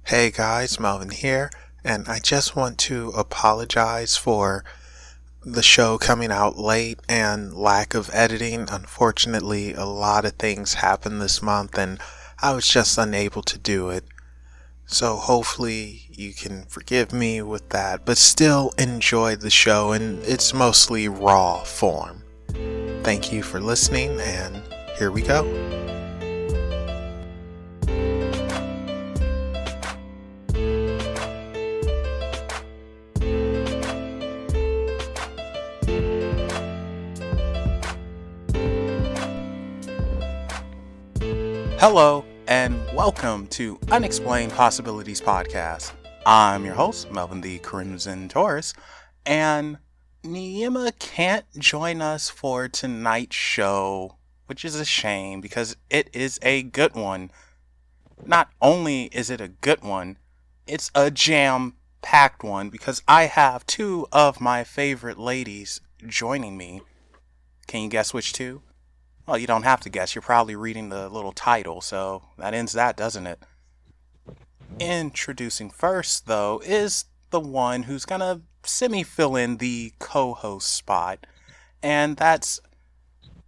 Hey guys, Melvin here, and I just want to apologize for the show coming out late and lack of editing. Unfortunately, a lot of things happened this month and I was just unable to do it. So hopefully you can forgive me with that, but still enjoy the show in its mostly raw form. Thank you for listening, and here we go. Hello, and welcome to Unexplained Possibilities Podcast. I'm your host, Melvin the Crimson Taurus, and Niema can't join us for tonight's show, which is a shame because it is a good one. Not only is it a good one, it's a jam-packed one because I have two of my favorite ladies joining me. Can you guess which two? Well, you don't have to guess. You're probably reading the little title, so that ends that, doesn't it? Introducing first, though, is the one who's gonna semi-fill in the co-host spot, and that's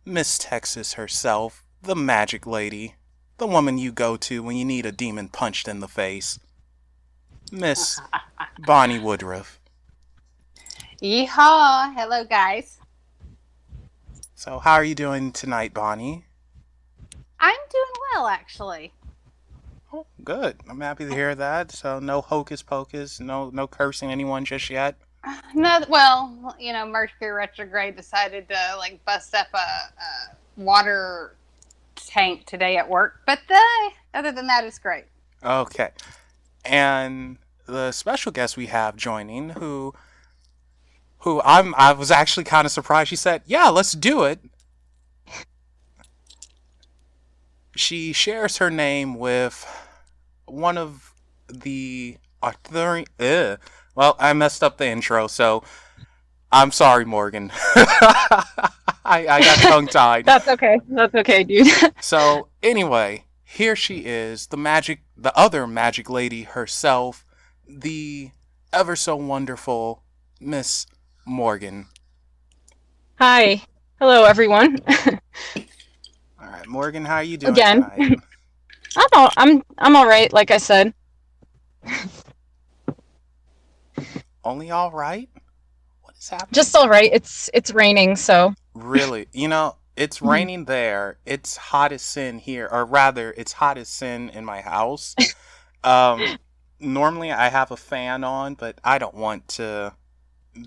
Miss Texas herself, the Magic Lady, the woman you go to when you need a demon punched in the face, Miss Bonnie Woodruff. Yeehaw! Hello, guys. So, how are you doing tonight, Bonnie? I'm doing well, actually. Oh, good. I'm happy to hear that. So, no hocus pocus, no cursing anyone just yet. No, well, Mercury retrograde decided to bust up a water tank today at work, but other than that, it's great. Okay. And the special guest we have joining, who I was actually kind of surprised. She said, "Yeah, let's do it." She shares her name with one of the Arthurian. Well, I messed up the intro, so I'm sorry, Morgan. I got tongue-tied. That's okay, dude. So anyway, here she is, the other magic lady herself, the ever so wonderful Miss Morgan. Hi. Hello, everyone. All right, Morgan, how are you doing Again. tonight? I'm all right, like I said. Only all right? What is happening? Just all right. It's raining, so. Really? It's raining there. It's hot as sin here, or rather, it's hot as sin in my house. Normally I have a fan on, but I don't want to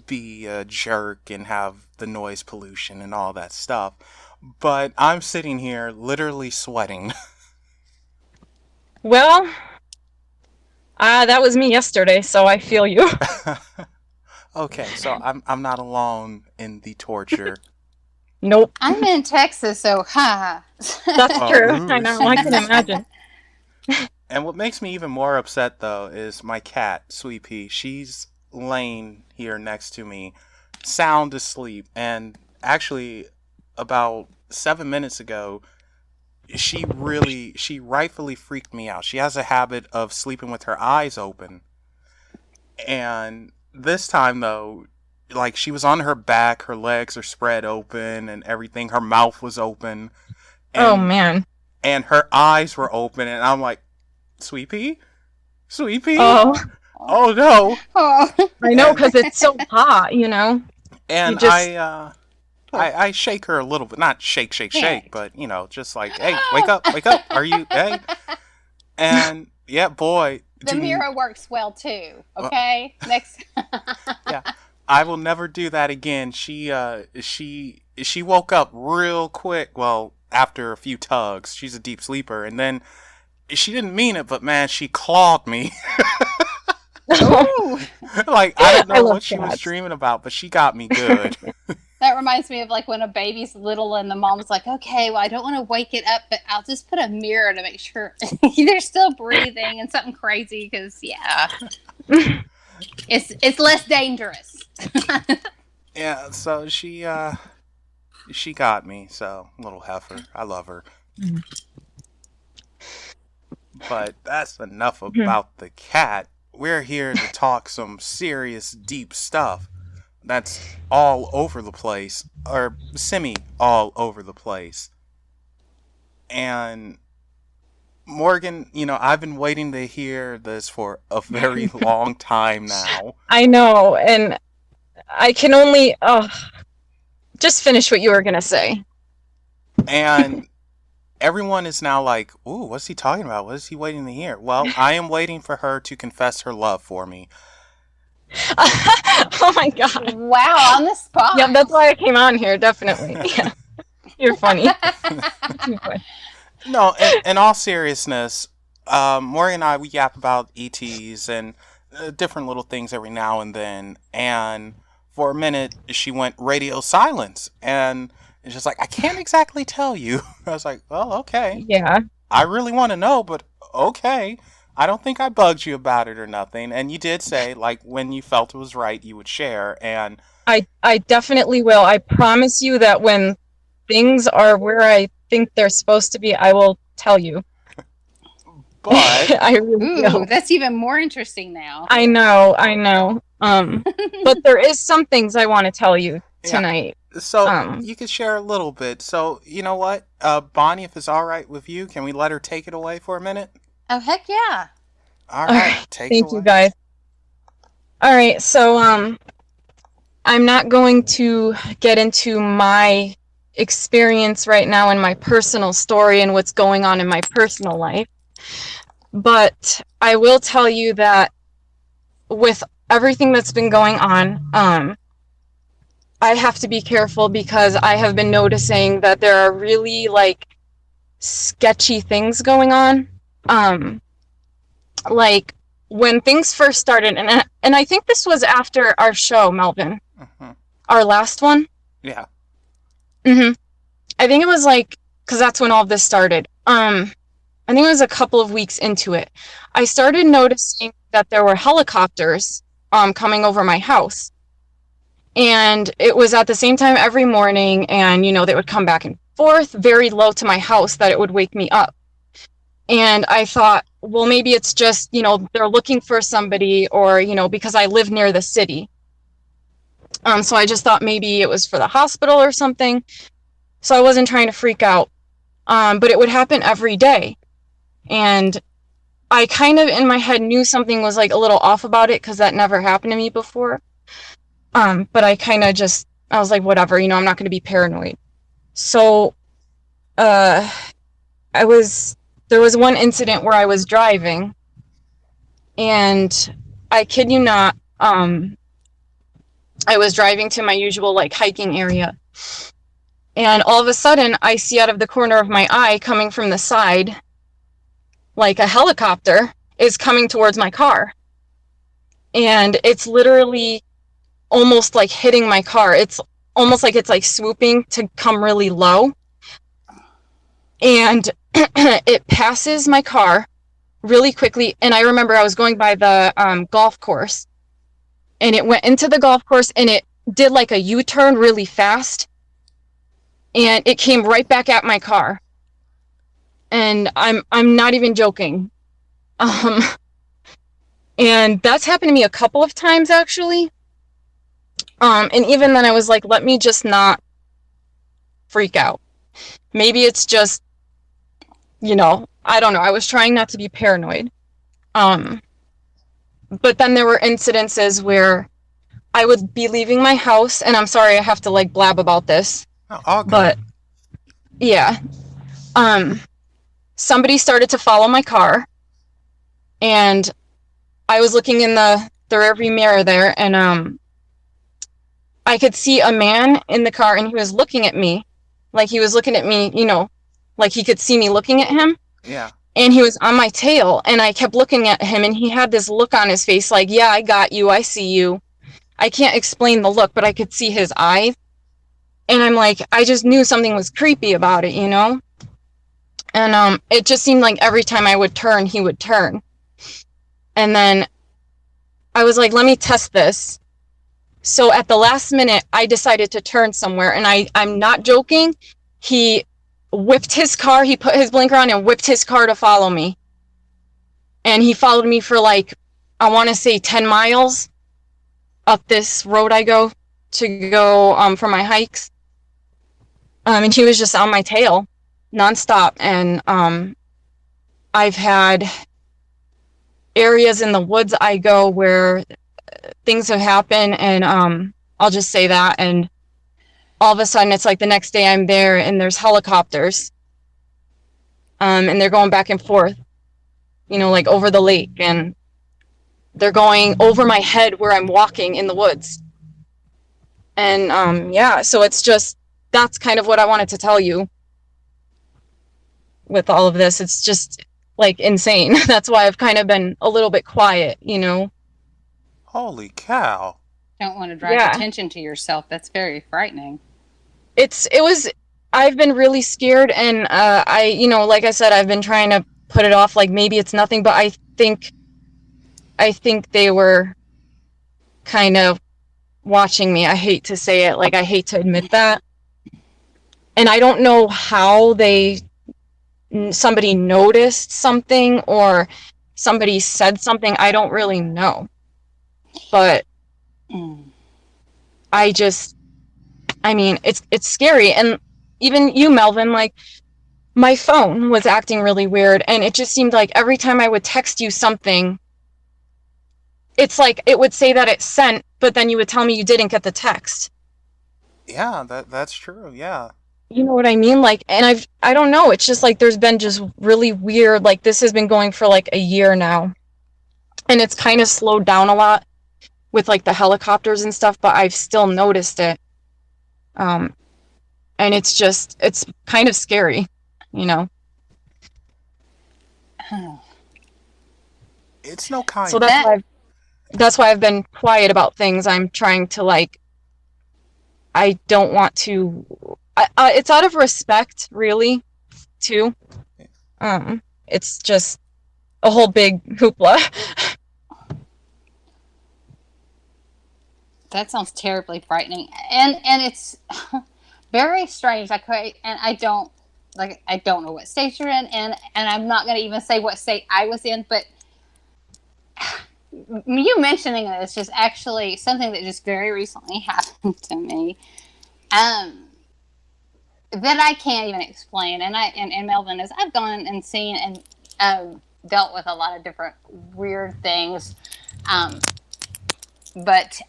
be a jerk and have the noise pollution and all that stuff. But I'm sitting here literally sweating. Well, that was me yesterday, so I feel you. Okay, so I'm not alone in the torture. Nope. I'm in Texas, so ha. That's true. I know. I can imagine. And what makes me even more upset, though, is my cat, Sweet Pea. She's laying here next to me, sound asleep. And actually, about 7 minutes ago, she rightfully freaked me out. She has a habit of sleeping with her eyes open. And this time, though, she was on her back, her legs are spread open and everything. Her mouth was open. Oh, man. And her eyes were open, and I'm like, Sweet Pea? Sweet Pea? Oh. Oh, no. Oh. I know, because it's so hot, And I shake her a little bit. Not shake, but, just like, hey, wake up. Are you, hey? And, yeah, boy. The mirror works well, too, okay? Next. Yeah. I will never do that again. She woke up real quick. Well, after a few tugs. She's a deep sleeper. And then she didn't mean it, but man, she clawed me. Ooh. I don't know what she was dreaming about, but she got me good. That reminds me of when a baby's little and the mom's like, okay, well, I don't want to wake it up, but I'll just put a mirror to make sure they're still breathing and something crazy, because, yeah, it's less dangerous. Yeah, so she got me, so little heifer. I love her. But that's enough about the cat. We're here to talk some serious, deep stuff that's all over the place, or semi all over the place. And Morgan, I've been waiting to hear this for a very long time now. I know, and I can only just finish what you were gonna say. And everyone is now like, ooh, what's he talking about? What is he waiting to hear? Well, I am waiting for her to confess her love for me. Oh my god. Wow, on the spot. Yeah, that's why I came on here, definitely. Yeah. You're funny. No, in all seriousness, Morgan and I, we yap about ETs and different little things every now and then. And for a minute, she went radio silence. And it's just like, I can't exactly tell you. I was like, well, okay. Yeah. I really want to know, but okay. I don't think I bugged you about it or nothing. And you did say, like, when you felt it was right, you would share. And I definitely will. I promise you that when things are where I think they're supposed to be, I will tell you. But I really will. That's even more interesting now. I know. But there is some things I want to tell you tonight. Yeah. So you could share a little bit. So you know what, Bonnie, if it's all right with you, can we let her take it away for a minute? Oh heck yeah! All right, take it away. Thank you, guys. All right, so I'm not going to get into my experience right now in my personal story and what's going on in my personal life, but I will tell you that with everything that's been going on, I have to be careful because I have been noticing that there are really sketchy things going on. Like when things first started, and I think this was after our show, Melvin, our last one. Yeah. I think it was because that's when all of this started. I think it was a couple of weeks into it. I started noticing that there were helicopters coming over my house. And it was at the same time every morning, and they would come back and forth very low to my house that it would wake me up. And I thought, well, maybe it's just, they're looking for somebody, or, because I live near the city. So I just thought maybe it was for the hospital or something. So I wasn't trying to freak out. But it would happen every day. And I kind of in my head knew something was a little off about it because that never happened to me before. But I kind of I was like, whatever, I'm not going to be paranoid. So there was one incident where I was driving, and I kid you not, I was driving to my usual hiking area, and all of a sudden I see out of the corner of my eye, coming from the side, a helicopter is coming towards my car, and it's literally almost hitting my car. It's almost like it's swooping to come really low, and it passes my car really quickly. And I remember I was going by the golf course, and it went into the golf course, and it did a U-turn really fast, and it came right back at my car. And I'm not even joking. And that's happened to me a couple of times actually. And even then I was like, let me just not freak out. Maybe it's just, I don't know. I was trying not to be paranoid. But then there were incidences where I would be leaving my house, and I'm sorry I have to blab about this. Oh, okay. But yeah. Somebody started to follow my car, and I was looking in the rearview mirror there, and I could see a man in the car, and he was looking at me, he was looking at me, he could see me looking at him. Yeah. And he was on my tail, and I kept looking at him, and he had this look on his face yeah, I got you, I see you. I can't explain the look, but I could see his eyes. And I'm I just knew something was creepy about it, And it just seemed like every time I would turn, he would turn. And then I was let me test this. So at the last minute, I decided to turn somewhere, and I'm not joking. He whipped his car, he put his blinker on and whipped his car to follow me. And he followed me for like, I want to say 10 miles up this road I go to go for my hikes. And he was just on my tail nonstop. And I've had areas in the woods I go where things have happened, and I'll just say that, and all of a sudden it's like the next day I'm there and there's helicopters, and they're going back and forth, you know, like over the lake, and they're going over my head where I'm walking in the woods. And yeah, so it's just, that's kind of what I wanted to tell you with all of this. It's just like insane. That's why I've kind of been a little bit quiet, you know. Holy cow. Don't want to drive attention to yourself. That's very frightening. I've been really scared, and you know, like I said, I've been trying to put it off, like maybe it's nothing, but I think they were kind of watching me. I hate to say it, like I hate to admit that. And I don't know how somebody noticed something or somebody said something. I don't really know. But I mean, it's scary. And even you, Melvin, like my phone was acting really weird, and it just seemed like every time I would text you something, it's like it would say that it sent, but then you would tell me you didn't get the text. Yeah, that's true. Yeah. You know what I mean? Like, and I don't know, it's just like there's been just really weird, like this has been going for like a year now. And it's kind of slowed down a lot with like the helicopters and stuff, but I've still noticed it. And it's kind of scary, you know. It's no kind. So that's why I've been quiet about things. I'm trying to, like, I don't want to, it's out of respect, really, too. It's just a whole big hoopla. That sounds terribly frightening, and it's very strange. I don't know what state you're in, and I'm not going to even say what state I was in, but you mentioning it is just actually something that just very recently happened to me, that I can't even explain. And Melvin, as I've gone and seen and dealt with a lot of different weird things, but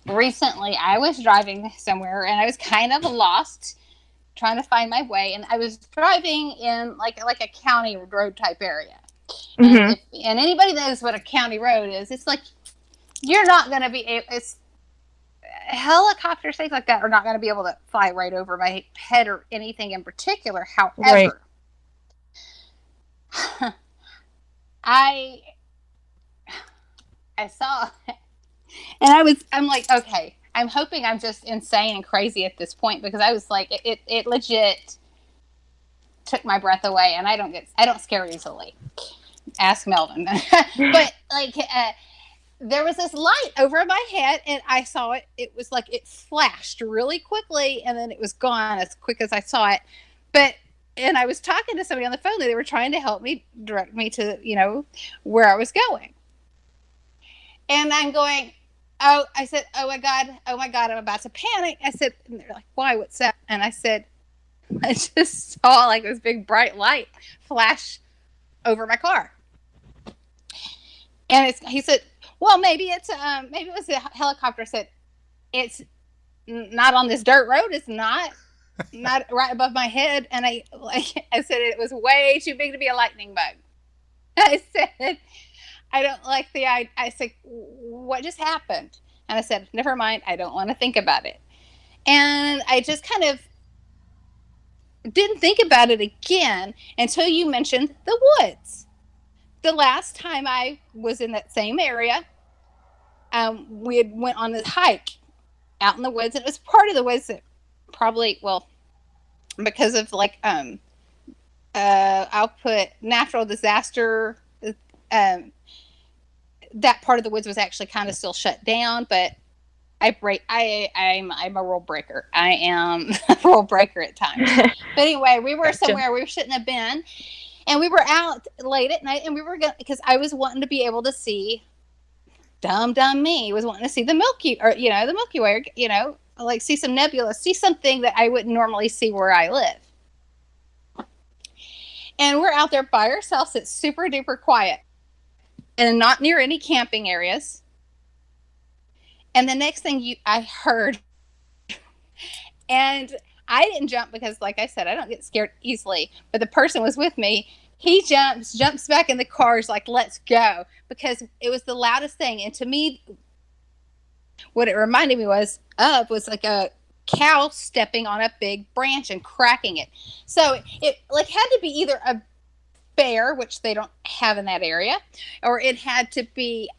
recently I was driving somewhere and I was kind of lost, trying to find my way, and I was driving in like a county road type area. Mm-hmm. And anybody knows what a county road is, it's like you're not going to be it's helicopters, things like that are not going to be able to fly right over my head or anything in particular. However, right. I saw, and I'm like, okay, I'm hoping I'm just insane and crazy at this point, because I was like, it legit took my breath away, and I don't scare easily. Ask Melvin. But like, there was this light over my head, and I saw it. It was like it flashed really quickly, and then it was gone as quick as I saw it. And I was talking to somebody on the phone, and they were trying to help me, direct me to, you know, where I was going. And I'm going, oh, I said, oh my God, I'm about to panic. I said, and they're like, why, what's that? And I said, I just saw like this big bright light flash over my car. And he said, well, maybe it was a helicopter. I said, it's not on this dirt road. It's not right above my head. And I said, it was way too big to be a lightning bug. I said, I don't like the idea. I said, what just happened? And I said, never mind. I don't want to think about it. And I just kind of didn't think about it again until you mentioned the woods. The last time I was in that same area, we had went on this hike out in the woods, and it was part of the woods that probably, well, because of like, I'll put natural disaster, that part of the woods was actually kind of still shut down, but I'm a rule breaker. I am a rule breaker at times. But anyway, we were somewhere we shouldn't have been, And we were out late at night, and we were going because I was wanting to be able to see. Dumb me was wanting to see the Milky, or the Milky Way. Like see some nebula, see something that I wouldn't normally see where I live. And we're out there by ourselves. It's super duper quiet, and not near any camping areas. And the next thing I heard, and I didn't jump because, like I said, I don't get scared easily. But the person was with me. He jumps back in the car. Is like, let's go, because it was the loudest thing. And to me, what it reminded me was like a cow stepping on a big branch and cracking it. So it like had to be either a bear, which they don't have in that area, or it had to be,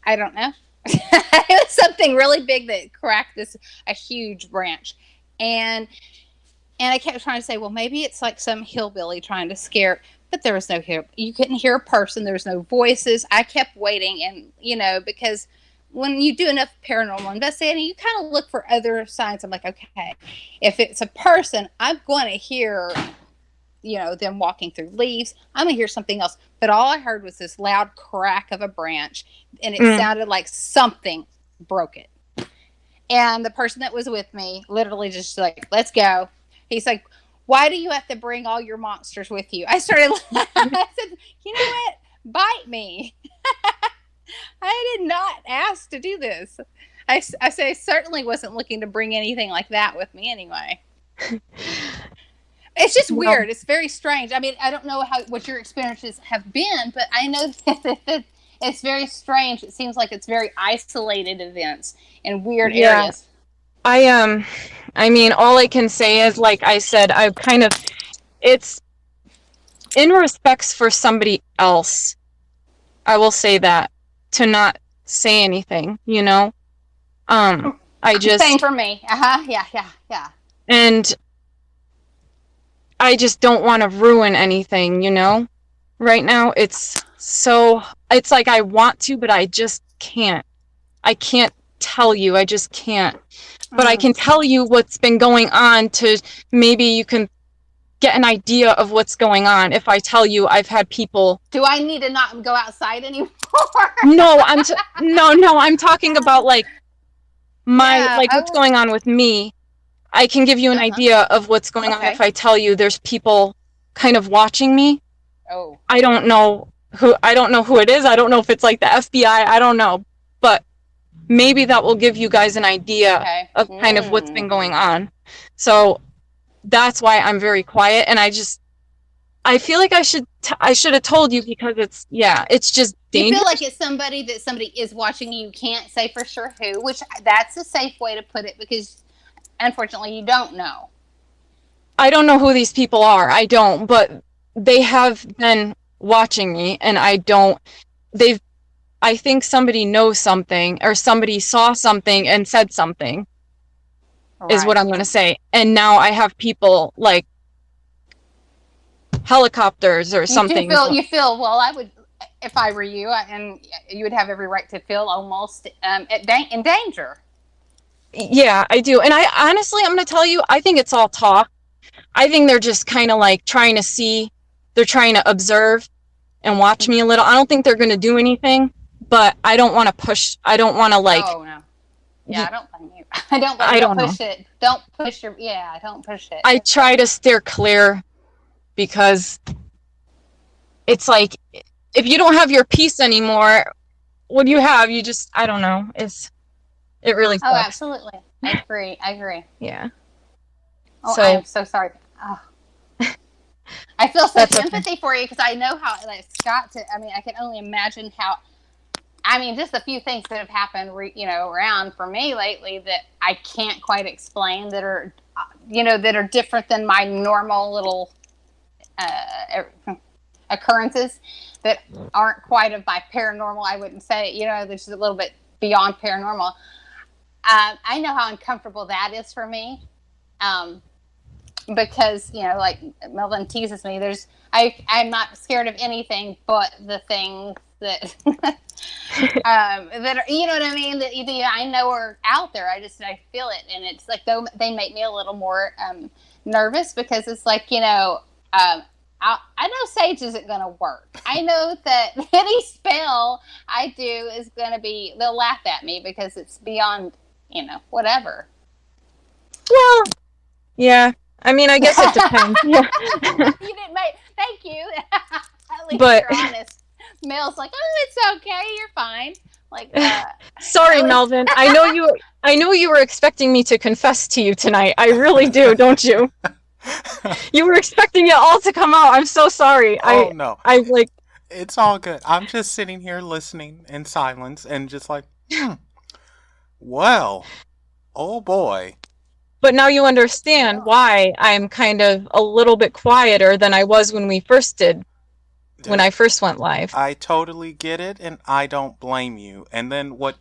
I don't know. It was something really big that cracked a huge branch. And I kept trying to say, well, maybe it's like some hillbilly trying to scare, but there was no hill. You couldn't hear a person. There was no voices. I kept waiting, and because when you do enough paranormal investigating, you kind of look for other signs. I'm like, okay, if it's a person, I'm going to hear, them walking through leaves. I'm going to hear something else. But all I heard was this loud crack of a branch, and it sounded like something broke it. And the person that was with me literally just like, let's go. He's like, why do you have to bring all your monsters with you? I started laughing. I said, you know what? Bite me. I did not ask to do this. I say I certainly wasn't looking to bring anything like that with me anyway. It's just weird. It's very strange. I mean, I don't know what your experiences have been, but I know that it's very strange. It seems like it's very isolated events in weird areas. I mean, all I can say is, like I said, it's in respects for somebody else. I will say that, to not say anything, I just... Same for me. Yeah. And I just don't want to ruin anything, right now. It's like I want to, but I just can't. I can't tell you. I just can't. But I can tell you what's been going on, to maybe you can get an idea of what's going on. If I tell you I've had people... Do I need to not go outside anymore? No, I'm talking about like what's going on with me. I can give you an idea of what's going on if I tell you there's people kind of watching me. Oh. I don't know who it is. I don't know if it's like the FBI. I don't know. But maybe that will give you guys an idea of kind of what's been going on. So that's why I'm very quiet, and I feel like I should have told you, because it's just dangerous. You feel like it's somebody is watching you. You can't say for sure who, which that's a safe way to put it, because unfortunately you don't know. I don't know who these people are. I don't, but they have been watching me, and I think somebody knows something, or somebody saw something and said something, is what I'm going to say. And now I have people like helicopters or something. You feel, well, I would, if I were you, and you would have every right to feel almost in danger. Yeah, I do. And I'm going to tell you, I think it's all talk. I think they're just kind of like trying to observe and watch me a little. I don't think they're going to do anything, but I don't want to push. I don't want to like... Oh, no. Yeah, I don't blame you. Don't push it. Don't push don't push it. I try to steer clear, because it's like, if you don't have your peace anymore, what do you have? You just, I don't know. It really sucks. Oh, absolutely. I agree. Yeah. Oh, I am so sorry. Oh. I feel such empathy for you, because I know how it's got to. I mean, I can only imagine how. I mean, just a few things that have happened, around for me lately that I can't quite explain, that are, that are different than my normal little occurrences, that aren't quite of my paranormal. I wouldn't say, there's just a little bit beyond paranormal. I know how uncomfortable that is for me. Because, like Melvin teases me, I'm not scared of anything but the things that that are, you know what I mean, that I know are out there. I feel it, and it's like, though they make me a little more nervous, because it's like, I know Sage isn't going to work. I know that any spell I do is going to be, they'll laugh at me because it's beyond, whatever. Well, yeah. I mean, I guess it depends. Yeah. You didn't make, thank you. At least But- you're honest. Mel's like, oh, it's okay. You're fine. Like, Sorry, Melvin. I know you were expecting me to confess to you tonight. I really do, don't you? You were expecting it all to come out. I'm so sorry. Oh, no. I like. It's all good. I'm just sitting here listening in silence and just like, well, oh boy. But now you understand why I'm kind of a little bit quieter than I was when we first did. When I first went live. I totally get it, and I don't blame you. And then what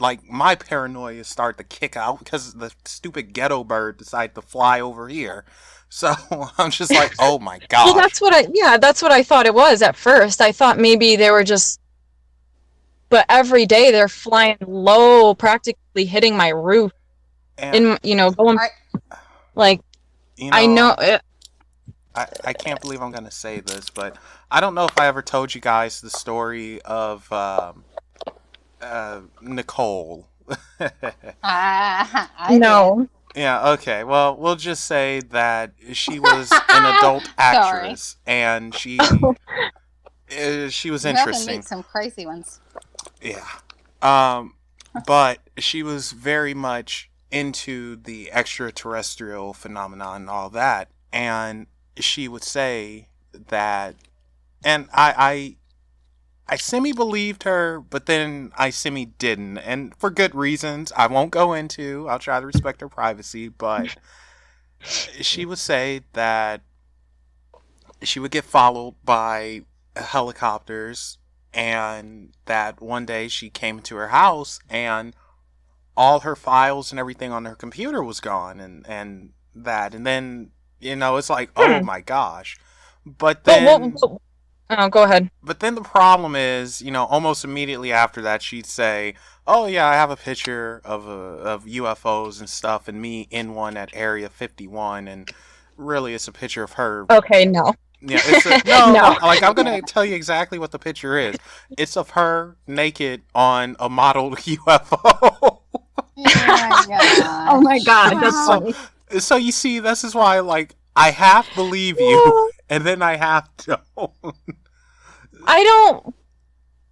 like, my paranoia started to kick out because the stupid ghetto bird decided to fly over here. So I'm just like, oh my gosh. Well, that's what I thought it was at first. I thought maybe they were just, but every day they're flying low, practically hitting my roof. And, Going, like, I know it. I can't believe I'm going to say this, but I don't know if I ever told you guys the story of Nicole. No. Yeah, okay. Well, we'll just say that she was an adult actress, and she was interesting. Meet some crazy ones. Yeah. But she was very much into the extraterrestrial phenomenon and all that, and she would say that, and I semi-believed her, but then I semi-didn't, and for good reasons I won't go into. I'll try to respect her privacy, but she would say that she would get followed by helicopters, and that one day she came into her house, and all her files and everything on her computer was gone, and then, it's like, oh my gosh. But then... Oh, go ahead. But then the problem is, almost immediately after that, she'd say, "Oh yeah, I have a picture of UFOs and stuff, and me in one at Area 51, and really, it's a picture of her." Okay, no. Yeah, no. Like, I'm gonna tell you exactly what the picture is. It's of her naked on a modeled UFO. Oh my god, that's funny. So you see, this is why, like, I half believe you, and then I half don't. I don't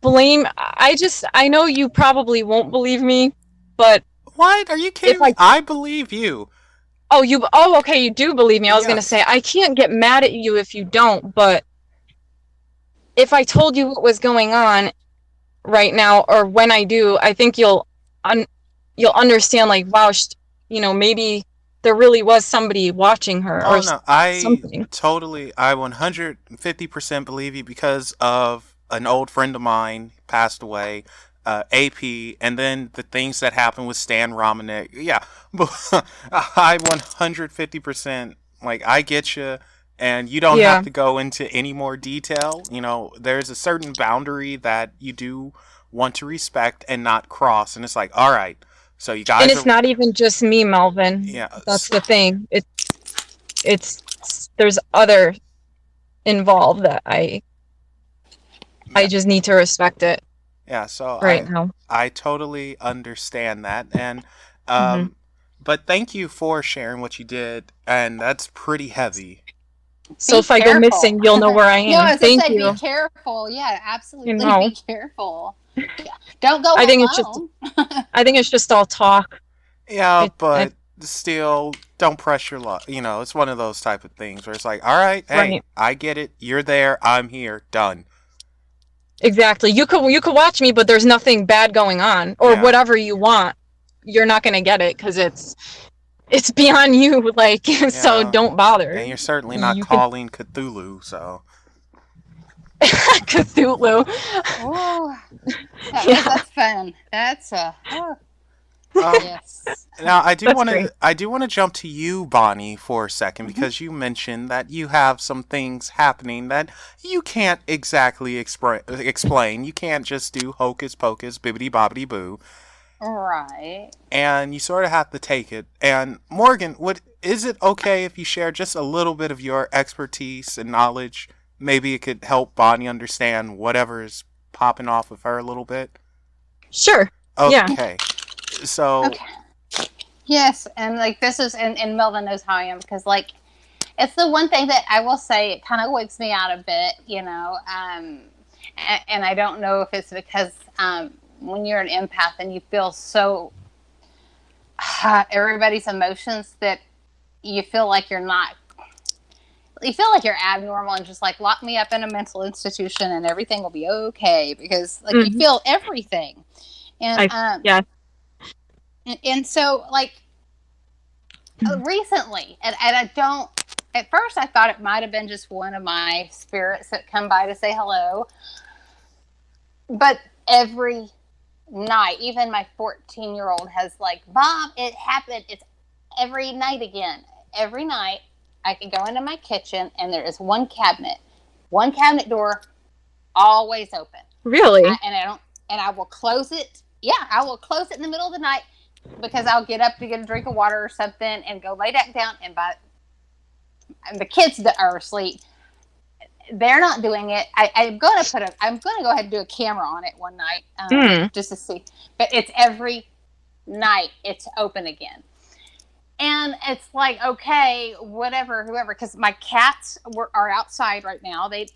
blame. I know you probably won't believe me, but what? Are you kidding me? I believe you. Oh, okay, you do believe me. I was Yes. gonna say I can't get mad at you if you don't, but if I told you what was going on right now, or when I do, I think you'll understand. Like, wow, maybe there really was somebody watching her, or something. I 150% believe you because of an old friend of mine passed away, AP, and then the things that happened with Stan Romanek. Yeah, I 150%, like, I get you, and you don't have to go into any more detail. There's a certain boundary that you do want to respect and not cross, and it's like, all right. So you guys, and it's not even just me, Melvin. Yeah, that's the thing. It's there's other involved that I just need to respect it. Yeah, so now I totally understand that, and but thank you for sharing what you did, and that's pretty heavy. So if I go missing, you'll know where I am. No, Thank you. Be careful. Yeah, absolutely. Be careful. Don't go I think alone. I think it's just all talk. Yeah, but still, don't press your luck. It's one of those type of things where it's like, all right, hey, right. I get it. You're there. I'm here. Done. Exactly. You could watch me, but there's nothing bad going on, or whatever you want. You're not gonna get it because it's beyond you. Like, so don't bother. And you're certainly not calling Cthulhu, so. Cthulhu. Oh, that's fun. That's yes. Now I do want to jump to you, Bonnie, for a second, because you mentioned that you have some things happening that you can't exactly explain. You can't just do hocus pocus, bibbity bobbity boo. Right. And you sort of have to take it. And Morgan, is it okay if you share just a little bit of your expertise and knowledge? Maybe it could help Bonnie understand whatever's popping off of her a little bit. Sure. Yeah. Okay. So, Okay. Yes, and like this is, and Melvin knows how I am because like it's the one thing that I will say it kind of wakes me out a bit, and I don't know if it's because when you're an empath and you feel so everybody's emotions that you feel like you're not. You feel like you're abnormal and just like lock me up in a mental institution and everything will be okay because like you feel everything, and yeah. and so like recently, and I don't. At first, I thought it might have been just one of my spirits that come by to say hello, but every night, even my 14-year-old has like, Mom, it happened. It's every night again. Every night, I can go into my kitchen and there is one cabinet door, always open. Really? And I will close it. Yeah, I will close it in the middle of the night because I'll get up to get a drink of water or something and go lay back down. And the kids that are asleep, they're not doing it. I'm going to go ahead and do a camera on it one night just to see. But it's every night it's open again. And it's like, okay, whatever, whoever, because my cats are outside right now. They,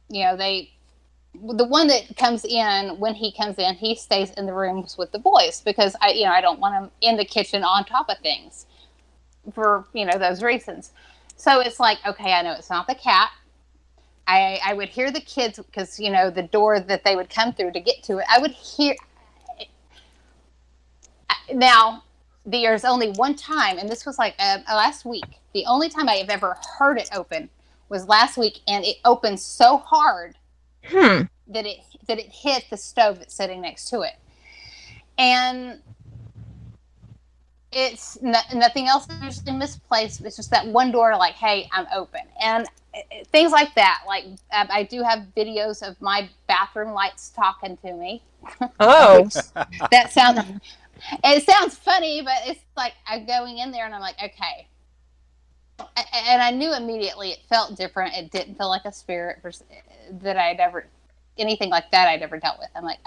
the one that comes in, when he comes in, he stays in the rooms with the boys because I don't want him in the kitchen on top of things for, those reasons. So it's like, okay, I know it's not the cat. I would hear the kids because, the door that they would come through to get to it, I would hear. Now, there's only one time, and this was like last week. The only time I have ever heard it open was last week, and it opened so hard that it hit the stove that's sitting next to it. And it's nothing else is misplaced. It's just that one door, like, hey, I'm open. And things like that. Like, I do have videos of my bathroom lights talking to me. Oh. It sounds funny, but it's like I'm going in there and I'm like, okay. And I knew immediately it felt different. It didn't feel like a spirit that anything like that I'd ever dealt with. I'm like,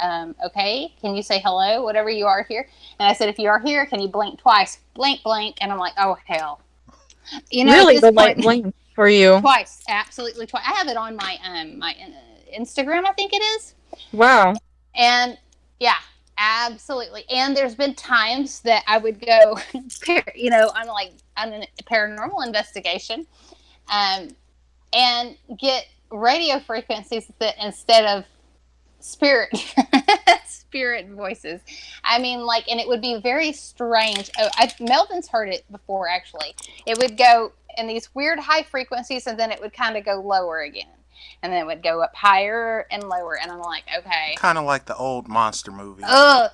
okay, can you say hello, whatever you are here? And I said, if you are here, can you blink twice? Blink, blink. And I'm like, oh, hell. Really, the light blink for you? Twice, absolutely twice. I have it on my my Instagram, I think it is. Wow. And yeah. Absolutely. And there's been times that I would go, on a paranormal investigation and get radio frequencies that instead of spirit voices. I mean, like, and it would be very strange. Melvin's heard it before, actually. It would go in these weird high frequencies and then it would kind of go lower again. And then it would go up higher and lower. And I'm like, okay. Kind of like the old monster movies. Oh,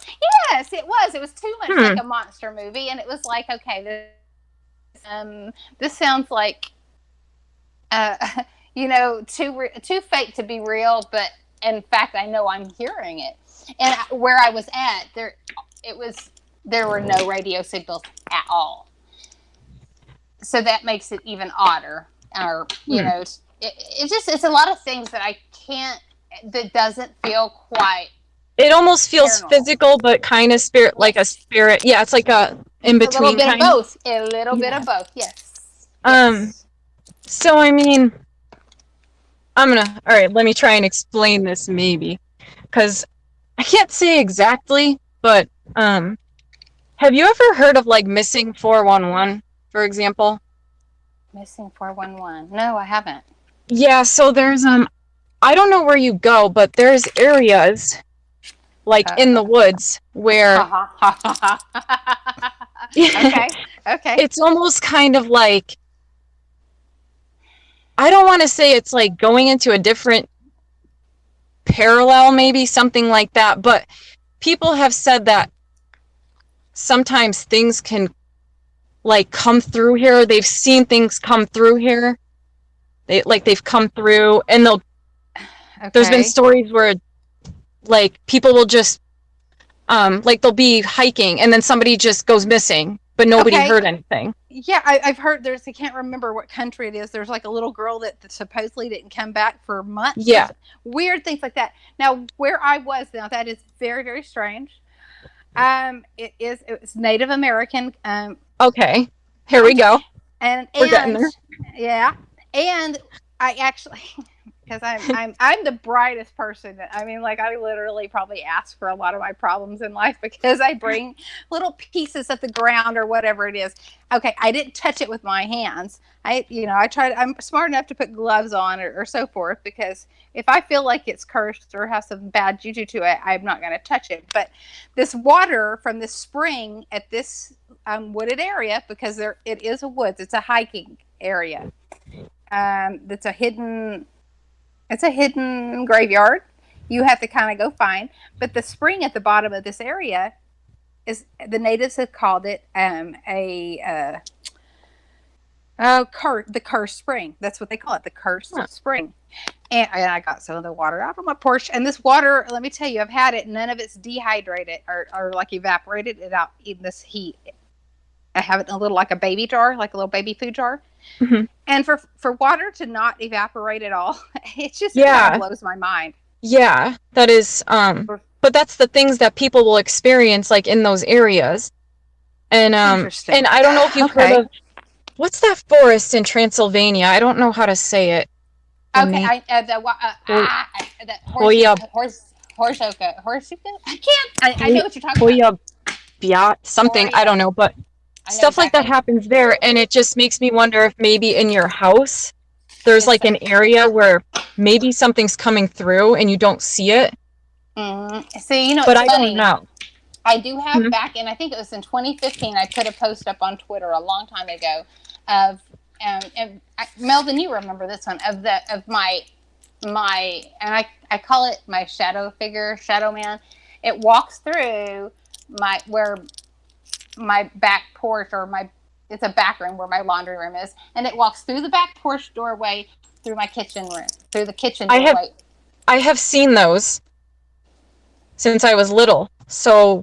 yes, it was. It was too much like a monster movie. And it was like, okay, this sounds like, too fake to be real. But in fact, I know I'm hearing it. And where I was at, there were no radio signals at all. So that makes it even odder. Or, it's a lot of things that that doesn't feel quite. It almost feels paranormal. Physical, but kind of spirit, like a spirit. Yeah, it's like a in between. A little bit of both. A little bit of both. Yes. So I mean, all right. Let me try and explain this maybe, because I can't say exactly, but have you ever heard of like missing 411, for example? Missing 411? No, I haven't. Yeah, so there's I don't know where you go, but there's areas like in the woods where okay. It's almost kind of like, I don't want to say it's like going into a different parallel, maybe something like that, but people have said that sometimes things can like come through here. They've seen things come through here. They've come through, and there's been stories where like people will just like they'll be hiking and then somebody just goes missing but nobody Okay. heard anything. Yeah, I've heard I can't remember what country it is. There's like a little girl that supposedly didn't come back for months. Yeah. Weird things like that. Now, where I was now, that is very, very strange. It's Native American. Okay. Here we go. We're getting there. Yeah, and I actually, because I'm the brightest person. I mean, like I literally probably ask for a lot of my problems in life because I bring little pieces of the ground or whatever it is. Okay, I didn't touch it with my hands. I tried. I'm smart enough to put gloves on or so forth because if I feel like it's cursed or has some bad juju to it, I'm not going to touch it. But this water from this spring at this wooded area, because it is a woods, it's a hiking area. It's a hidden graveyard. You have to kind of go find. But the spring at the bottom of this area is, the natives have called it the cursed spring. That's what they call it, the cursed spring. And I got some of the water out on my porch. And this water, let me tell you, I've had it. None of it's dehydrated or like evaporated it out in this heat. I have it in a little, like a baby jar, like a little baby food jar. Mm-hmm. And for water to not evaporate at all, it just kind of blows my mind. Yeah, that is, but that's the things that people will experience, like in those areas. And and I don't know if you've heard of, what's that forest in Transylvania? I don't know how to say it. Okay, Horsoka. I can't. I know what you're talking about. Something, I don't know, but stuff like that happens there, and it just makes me wonder if maybe in your house there's like an area where maybe something's coming through and you don't see it. See, but I don't know. I do have back in, I think it was in 2015, I put a post up on Twitter a long time ago of, and Melvin, you remember this one, of my, and I call it my shadow figure, shadow man. It walks through where my back porch, it's a back room where my laundry room is, and it walks through the back porch doorway, through my kitchen room, through the kitchen doorway. I have seen those since I was little. So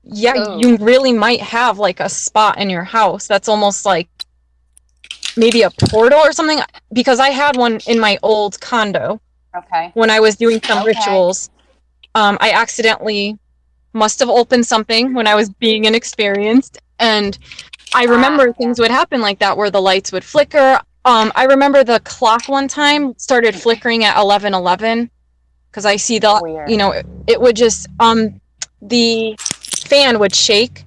yeah, you really might have like a spot in your house that's almost like maybe a portal or something, because I had one in my old condo. Okay. When I was doing some rituals, I accidentally must have opened something when I was being inexperienced, and I remember things would happen like that where the lights would flicker. I remember the clock one time started flickering at 11:11 because I see the it would just the fan would shake,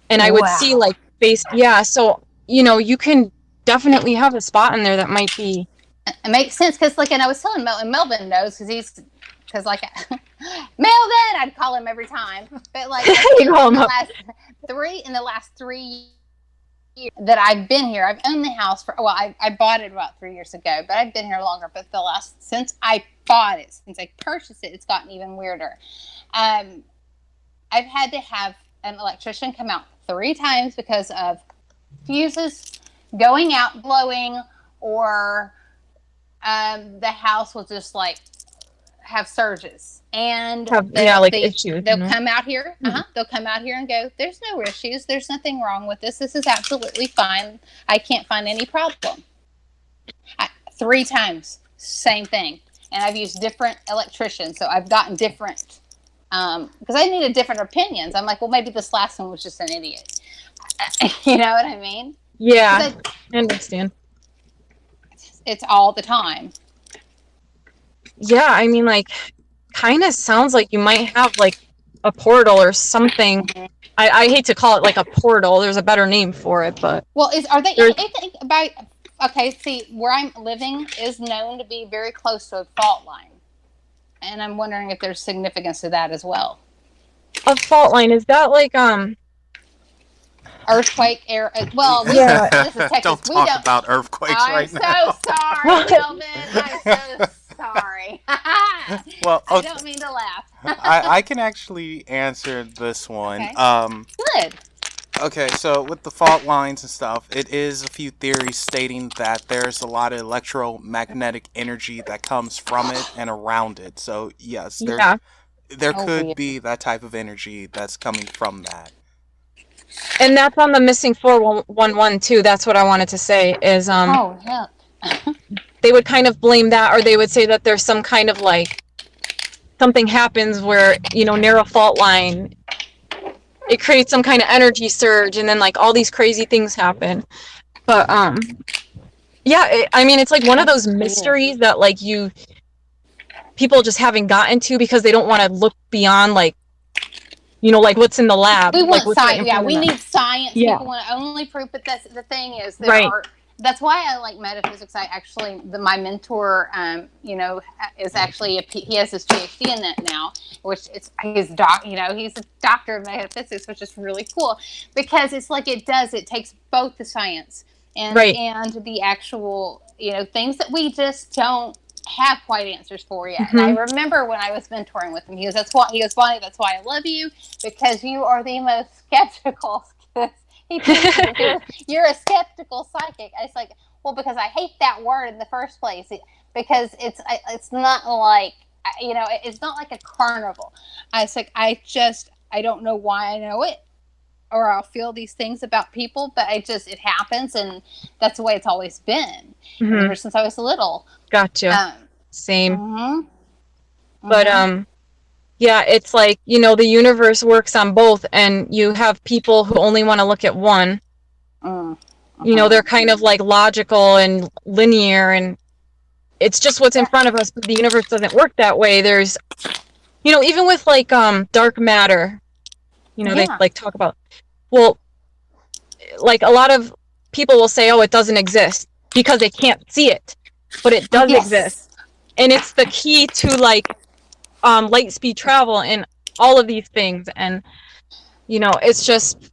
and I would see like face. Yeah, so you can definitely have a spot in there that might be. It makes sense because and I was telling Melvin knows because Melvin, I'd call him every time, but like in the last 3 years that I've been here, I've owned the house for, I bought it about 3 years ago, but I've been here longer. But since I bought it, since I purchased it, it's gotten even weirder. I've had to have an electrician come out 3 times because of fuses going out, blowing, or the house will just like have surges, and issues. They'll come out here. They'll come out here and go, "There's no issues. There's nothing wrong with this. This is absolutely fine. I can't find any problem." 3 times, same thing, and I've used different electricians, so I've gotten different because I needed different opinions. I'm like, well, maybe this last one was just an idiot. You know what I mean? Yeah, I understand. It's all the time. Yeah, I mean, like, kind of sounds like you might have like a portal or something. I hate to call it like a portal. There's a better name for it, but are they? Okay, see, where I'm living is known to be very close to a fault line, and I'm wondering if there's significance to that as well. A fault line, is that like earthquake air? Well, this is Texas. Don't talk about earthquakes right now. I'm so sorry, Melvin. I'm so sorry. Well, I don't mean to laugh. I can actually answer this one. Okay. Good. Okay, so with the fault lines and stuff, it is a few theories stating that there's a lot of electromagnetic energy that comes from it and around it. So yes, there could be that type of energy that's coming from that. And that's on the missing 411 too. That's what I wanted to say is Oh, heck. they would kind of blame that, or they would say that there's some kind of like something happens where, near a fault line, it creates some kind of energy surge, and then like all these crazy things happen. But yeah, I mean, it's like one of those mysteries that like people just haven't gotten to because they don't want to look beyond like, like what's in the lab. We want like science. Yeah, we need science. Yeah. People want to only prove, but the thing is, Right. That's why I like metaphysics. I actually, my mentor, is actually he has his PhD in that now, which he's he's a doctor of metaphysics, which is really cool because it's like it takes both the science and the actual, things that we just don't have quite answers for yet. Mm-hmm. And I remember when I was mentoring with him, he goes, Bonnie, that's why I love you, because you are the most skeptical. He thinks you're a skeptical psychic. I was like, well, because I hate that word in the first place, because it's not like, it's not like a carnival. I was like, I don't know why I know it, or I'll feel these things about people, but it happens, and that's the way it's always been ever since I was little. Gotcha. Same. Mm-hmm. But yeah, it's like, the universe works on both, and you have people who only want to look at one. They're kind of like logical and linear, and it's just what's in front of us, but the universe doesn't work that way. There's, even with like dark matter, they like talk about, well, like a lot of people will say, oh, it doesn't exist because they can't see it, but it does exist. And it's the key to like light speed travel and all of these things. And it's just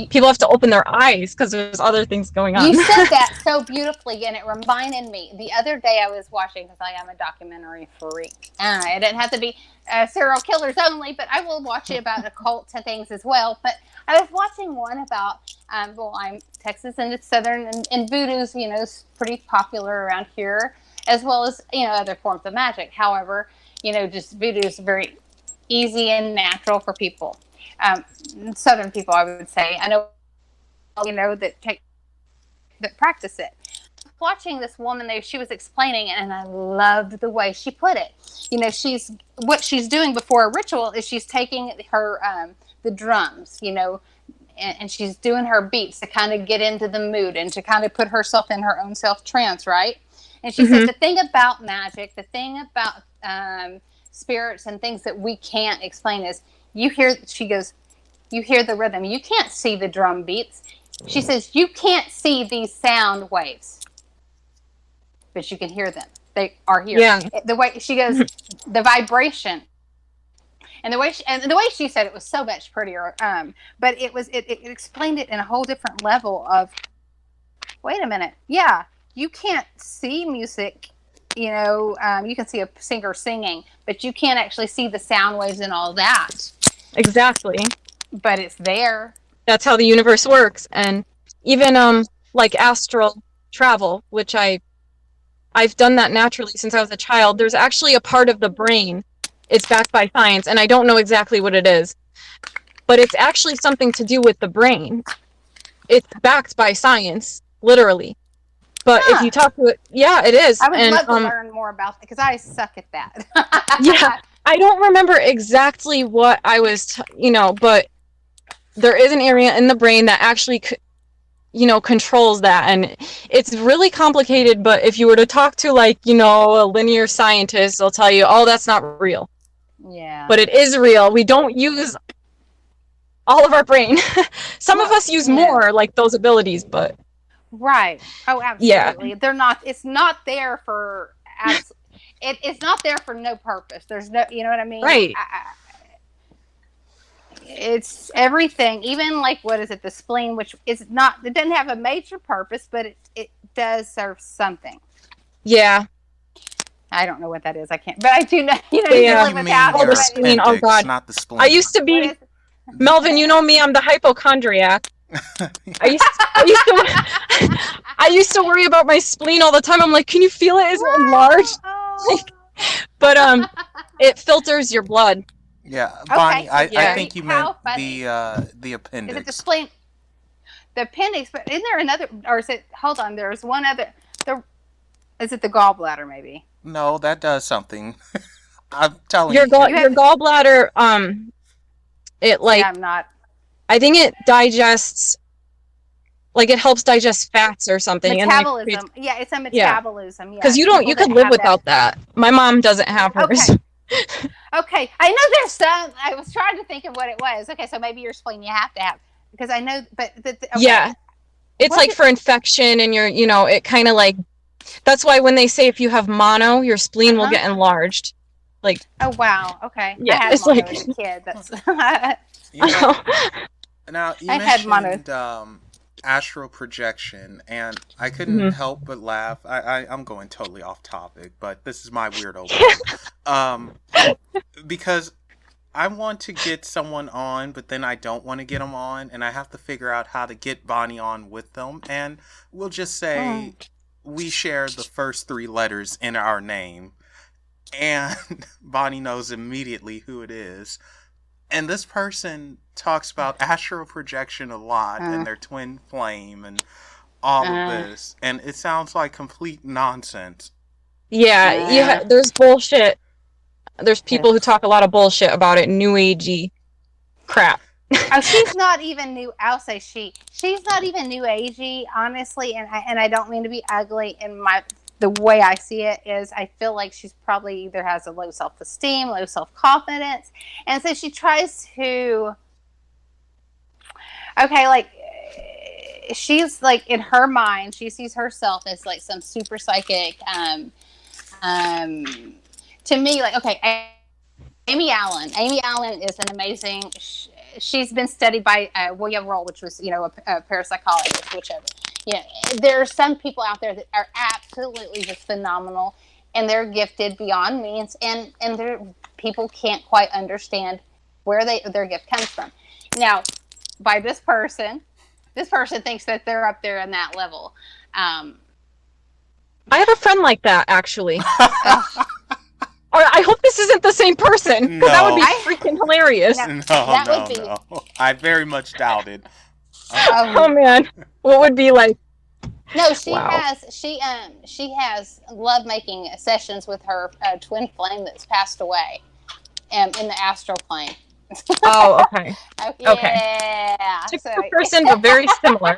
people have to open their eyes because there's other things going on. You said that so beautifully, and it reminded me the other day I was watching, because I am a documentary freak. It didn't have to be serial killers only, but I will watch it about occults and things as well. But I was watching one about I'm Texas and it's southern, and voodoo's pretty popular around here, as well as other forms of magic. However, just voodoo is very easy and natural for people. Southern people, I would say. I know, that practice it. Watching this woman there, she was explaining it, and I loved the way she put it. What she's doing before a ritual is she's taking her the drums, and she's doing her beats to kind of get into the mood and to kind of put herself in her own self trance, right? And she says the thing about magic, the thing about spirits and things that we can't explain is you hear the rhythm. You can't see the drum beats. She says you can't see these sound waves, but you can hear them. They are here. Yeah. The way she goes, the vibration, and the way she said it was so much prettier. But it explained it in a whole different level of, wait a minute, yeah, you can't see music. You can see a singer singing, but you can't actually see the sound waves and all that. Exactly. But it's there. That's how the universe works. And even like astral travel, which I've done that naturally since I was a child. There's actually a part of the brain, it's backed by science, and I don't know exactly what it is, but it's actually something to do with the brain. It's backed by science, literally. But if you talk to it, yeah, it is. I would love to learn more about it, because I suck at that. Yeah, I don't remember exactly what I was, but there is an area in the brain that actually, controls that. And it's really complicated, but if you were to talk to like, a linear scientist, they'll tell you, oh, that's not real. Yeah. But it is real. We don't use all of our brain. Some of us use more, like those abilities, but. Right. Oh, absolutely. Yeah. They're not. It's not there for. It's not there for no purpose. There's no. You know what I mean? Right. It's everything. Even like, what is it? The spleen, which is not. It doesn't have a major purpose, but it does serve something. Yeah. I don't know what that is. I can't. But I do know. You Yeah. live without the spleen. Oh God. Not the spleen. I used to be. Melvin, you know me. I'm the hypochondriac. I used to worry about my spleen all the time. I'm like, can you feel it? Is it enlarged? But it filters your blood. Yeah, Okay, Bonnie, so I Yeah. Jerry, think you meant how funny. the Is it the appendix. spleen? The appendix, but isn't there another, or is it, hold on, there's one other, the, is it the gallbladder maybe? No, that does something. I'm telling Your you. gall You your have, gallbladder, it see, like I'm not, I think it digests, like it helps digest fats or something, and like creates, metabolism. Yeah, it's a yeah. metabolism. Because Yes, people you that could live have that. without that. My mom doesn't have hers. Okay, okay. I know there's some, I was trying to think of what it was. Okay, so maybe your spleen you have to have, because I know, but, okay. Yeah. It's What's like it? for infection and it kind of like, that's why when they say if you have mono, your spleen will Uh-huh. get enlarged. Like, Oh, wow. Okay. I yeah, had it's mono like, as a kid. That's, I You know, now you had mono. mentioned astral projection, and I couldn't Mhm. help but laugh. I'm going totally off topic, but this is my weirdo moment. Because I want to get someone on, but then I don't want to get them on, and I have to figure out how to get Bonnie on with them. And we'll just say Mm. we share the first three letters in our name, and Bonnie knows immediately who it is. And this person talks about astral projection a lot Uh, and their twin flame and all of uh, this, and it sounds like complete nonsense. yeah, uh, there's bullshit. There's people who yes. talk a lot of bullshit about it, new agey crap. Oh, she's not even new. I'll say she's not even new agey, honestly. And I don't mean to be ugly. In the way I see it is, I feel like she's probably either has a low self esteem, low self confidence, and so she tries to. Okay, like she's like in her mind, she sees herself as like some super psychic. Um, to me, like okay, Amy Allen. Amy Allen is an amazing. She's been studied by William Roll, which was a parapsychologist, whichever. Yeah, there are some people out there that are absolutely just phenomenal, and they're gifted beyond means, and people can't quite understand where their gift comes from. Now, by this person thinks that they're up there in that level. Um, I have a friend like that, actually. ugh, Or I hope this isn't the same person, because that would be No, freaking hilarious. no, no, that no, would be. no. I very much doubt it. Oh Oh, man, what would be like, no, she wow. has she has love making sessions with her twin flame that's passed away, in the astral plane. Oh, okay. Oh Okay. yeah, so Different person, but very similar.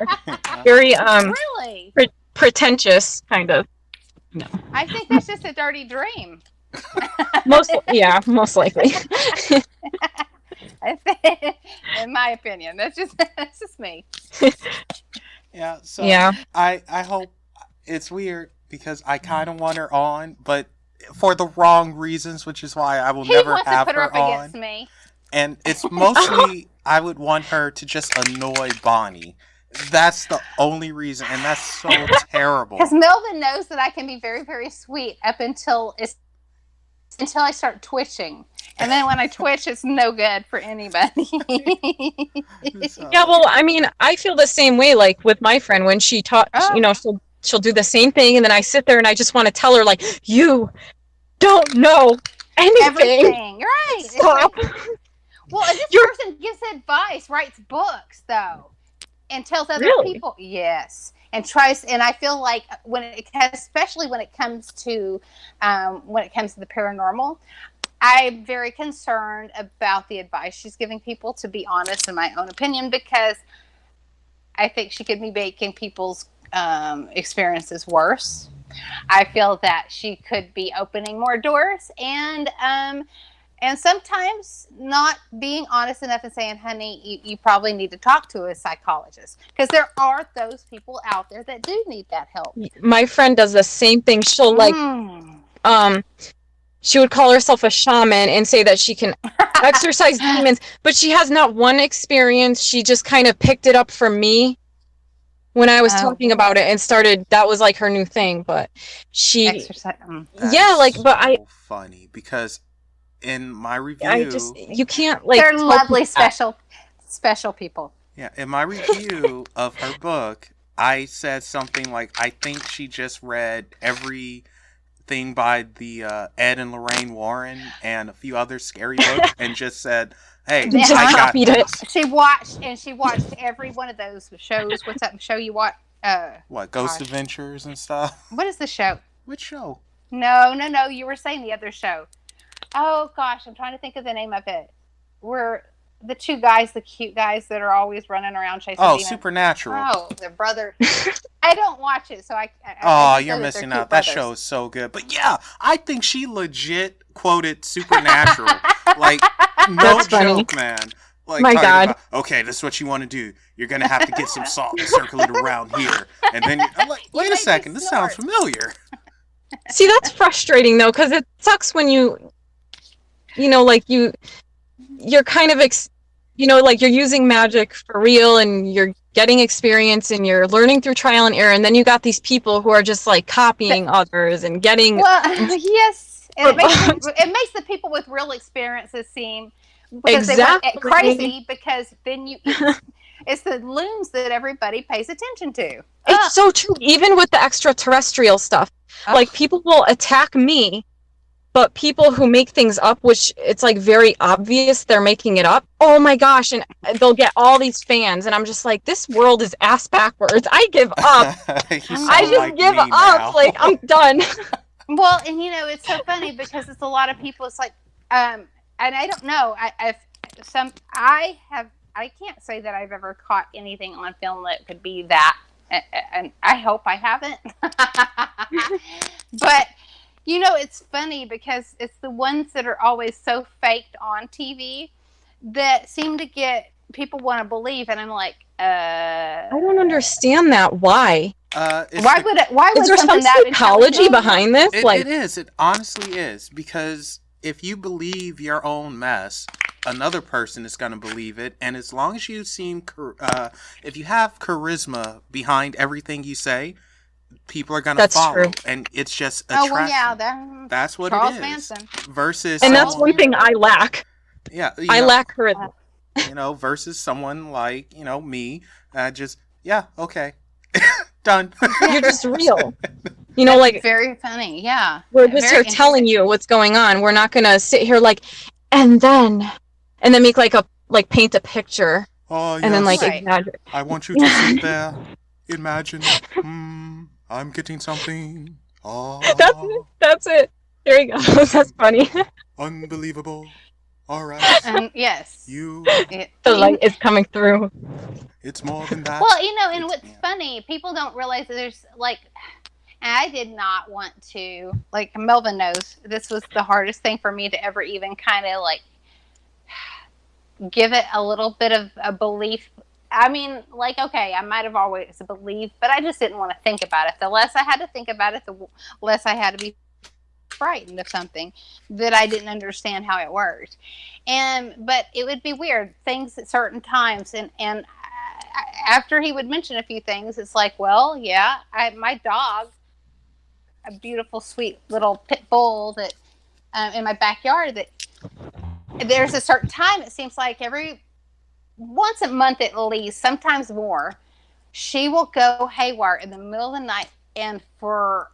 Very really, pretentious, kind of. No. I think that's just a dirty dream. Most likely. In my opinion, that's just me. Yeah, so Yeah. I hope it's weird because I kind of want her on, but for the wrong reasons, which is why I will He never wants to have put her her up against on. me. And it's mostly I would want her to just annoy Bonnie. That's the only reason, and that's so terrible. Because Melvin knows that I can be very, very sweet until I start twitching, and then when I twitch, it's no good for anybody. So, Yeah, well, I mean, I feel the same way, like with my friend when she taught, Oh, she'll do the same thing, and then I sit there and I just want to tell her, like, you don't know anything. everything. You're right. It's Stop. like, well, and this You're person gives advice, writes books though, and tells other really. people. Yes, and tries. And I feel like especially when it comes to the paranormal, I'm very concerned about the advice she's giving people. To be honest, in my own opinion, because I think she could be making people's experiences worse. I feel that she could be opening more doors, and sometimes not being honest enough and saying, honey, you probably need to talk to a psychologist, because there are those people out there that do need that help. My friend does the same thing. She'll she would call herself a shaman and say that she can exorcise demons, but she has not one experience. She just kind of picked it up from me when I was talking about it and started. That was like her new thing, but she exercise. but so funny because in my review, you can't like. They're lovely, special people. Yeah, in my review of her book, I said something like, I think she just read every thing by the Ed and Lorraine Warren and a few other scary books and just said, "Hey, Just I got copied it. this." She watched every one of those shows. What's that show you watch? What, Ghost Gosh. Adventures and stuff? What is the show? Which show? No. You were saying the other show. Oh gosh, I'm trying to think of the name of it. Where the two guys, the cute guys that are always running around chasing demons. Supernatural. Oh, the brother. I don't watch it, so I Oh, just you're know that missing they're out. cute That brothers. show is so good. But yeah, I think she legit quoted Supernatural. Like, no That's funny. joke, man. Like, My talking God. about, okay, this is what you want to do. You're going to have to get some salt and circle it around here. And then I'm like, wait You a made me second, this sounds snort. familiar. See, that's frustrating though, because it sucks when like you're kind of like you're using magic for real and you're getting experience and you're learning through trial and error, and then you got these people who are just like copying others and getting Well, yes, and it makes the people with real experiences seem because they went Exactly. crazy because then it's the loons that everybody pays attention to. It's so true. Even with the extraterrestrial stuff, like people will attack me, but people who make things up, which it's like very obvious they're making it up. Oh my gosh. And they'll get all these fans. And I'm just like, this world is ass backwards. I give up. I just give up. Now. Like, I'm done. Well, and it's so funny because it's a lot of people. It's like, and I don't know. I can't say that I've ever caught anything on film that could be that, and I hope I haven't. But it's funny because it's the ones that are always so faked on TV that seem to get people want to believe, and I'm like, I don't understand that. Why? Why would is there some something that psychology behind this? It is. It honestly is, because if you believe your own mess, another person is going to believe it, and as long as you seem, if you have charisma behind everything you say, people are going to follow. True. And it's just attraction. Oh, well, yeah, that's what Charles it is. Manson. Versus, and that's one thing I lack. Yeah, I lack charisma. Versus someone like me, okay, done. You're just real. That's like very funny. Yeah, we're just here telling you what's going on. We're not gonna sit here and then make paint a picture. Oh, yes. And then exaggerate. I want you to sit there, imagine. I'm getting something. Oh, that's it. There you go. That's funny. Unbelievable. All right. Yes. The light is coming through. It's more than that. Well, and what's funny, people don't realize that there's I did not want to, Melvin knows, this was the hardest thing for me to ever even kind of give it a little bit of a belief. I mean, okay, I might have always believed, but I just didn't want to think about it. The less I had to think about it, the less I had to be frightened of something that I didn't understand how it worked. But it would be weird things at certain times, and after he would mention a few things, it's like, well, yeah, my dog, a beautiful, sweet little pit bull that in my backyard, that there's a certain time, it seems like once a month at least, sometimes more, she will go haywire in the middle of the night and for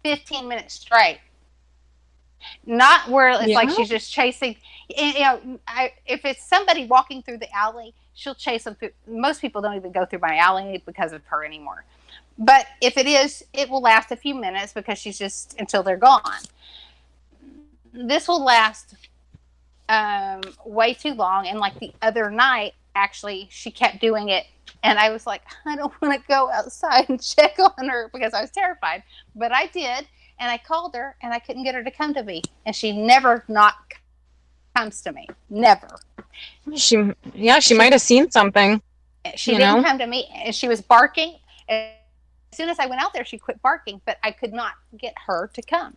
15 minutes straight. Not where it's like she's just chasing. If it's somebody walking through the alley, she'll chase them through. Most people don't even go through my alley because of her anymore. But if it is, it will last a few minutes because she's just until they're gone. This will last way too long. And the other night, actually, she kept doing it. And I was like, I don't want to go outside and check on her because I was terrified. But I did. And I called her and I couldn't get her to come to me. And she never not comes to me. Never. She might have seen something. She didn't come to me, and she was barking. As soon as I went out there, she quit barking, but I could not get her to come.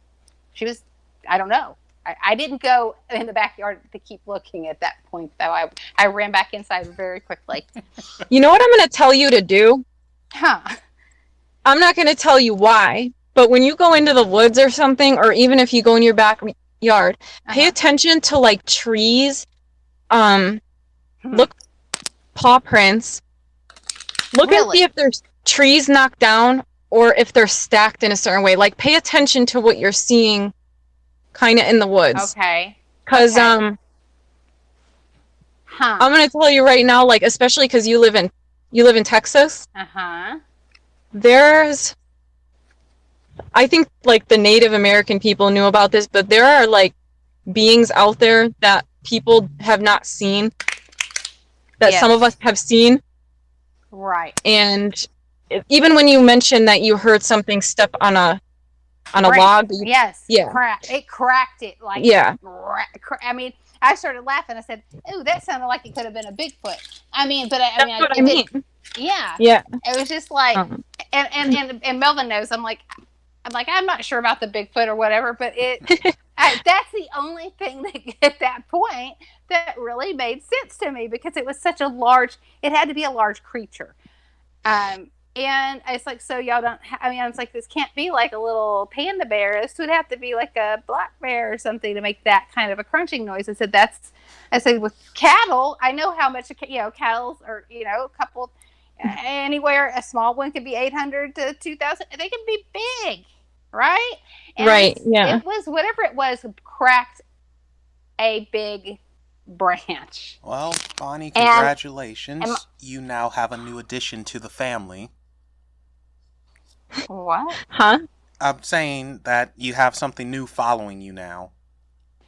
She was, I don't know. I didn't go in the backyard to keep looking at that point, though. I ran back inside very quickly. You know what I'm going to tell you to do? Huh. I'm not going to tell you why, but when you go into the woods or something, or even if you go in your backyard, pay attention to trees. Look, paw prints. Look and see if there's trees knocked down or if they're stacked in a certain way. Like, pay attention to what you're seeing kind of in the woods. Okay. Because Huh. I'm going to tell you right now, like, especially because you live in Texas, Uh-huh. there's, I think, like, the Native American people knew about this, but there are, like, beings out there that people have not seen, that Yes. some of us have seen. Right. And even when you mentioned that you heard something step on a log. Yes. Yeah. It cracked it like. Yeah. I mean, I started laughing. I said, "Ooh, that sounded like it could have been a Bigfoot." I mean, but That's what I mean. Yeah. Yeah. It was just like, and Melvin knows. I'm like, I'm not sure about the Bigfoot or whatever, but that's the only thing that at that point that really made sense to me, because it was such a large. It had to be a large creature. And it's like, so y'all don't. I mean, I was like, this can't be like a little panda bear. This would have to be like a black bear or something to make that kind of a crunching noise. I said, with cattle, I know how much cattle are, a couple, anywhere. A small one could be 800 to 2,000. They can be big, right? And right. Yeah. It was whatever it was, cracked a big branch. Well, Bonnie, congratulations. You now have a new addition to the family. What? Huh? I'm saying that you have something new following you now.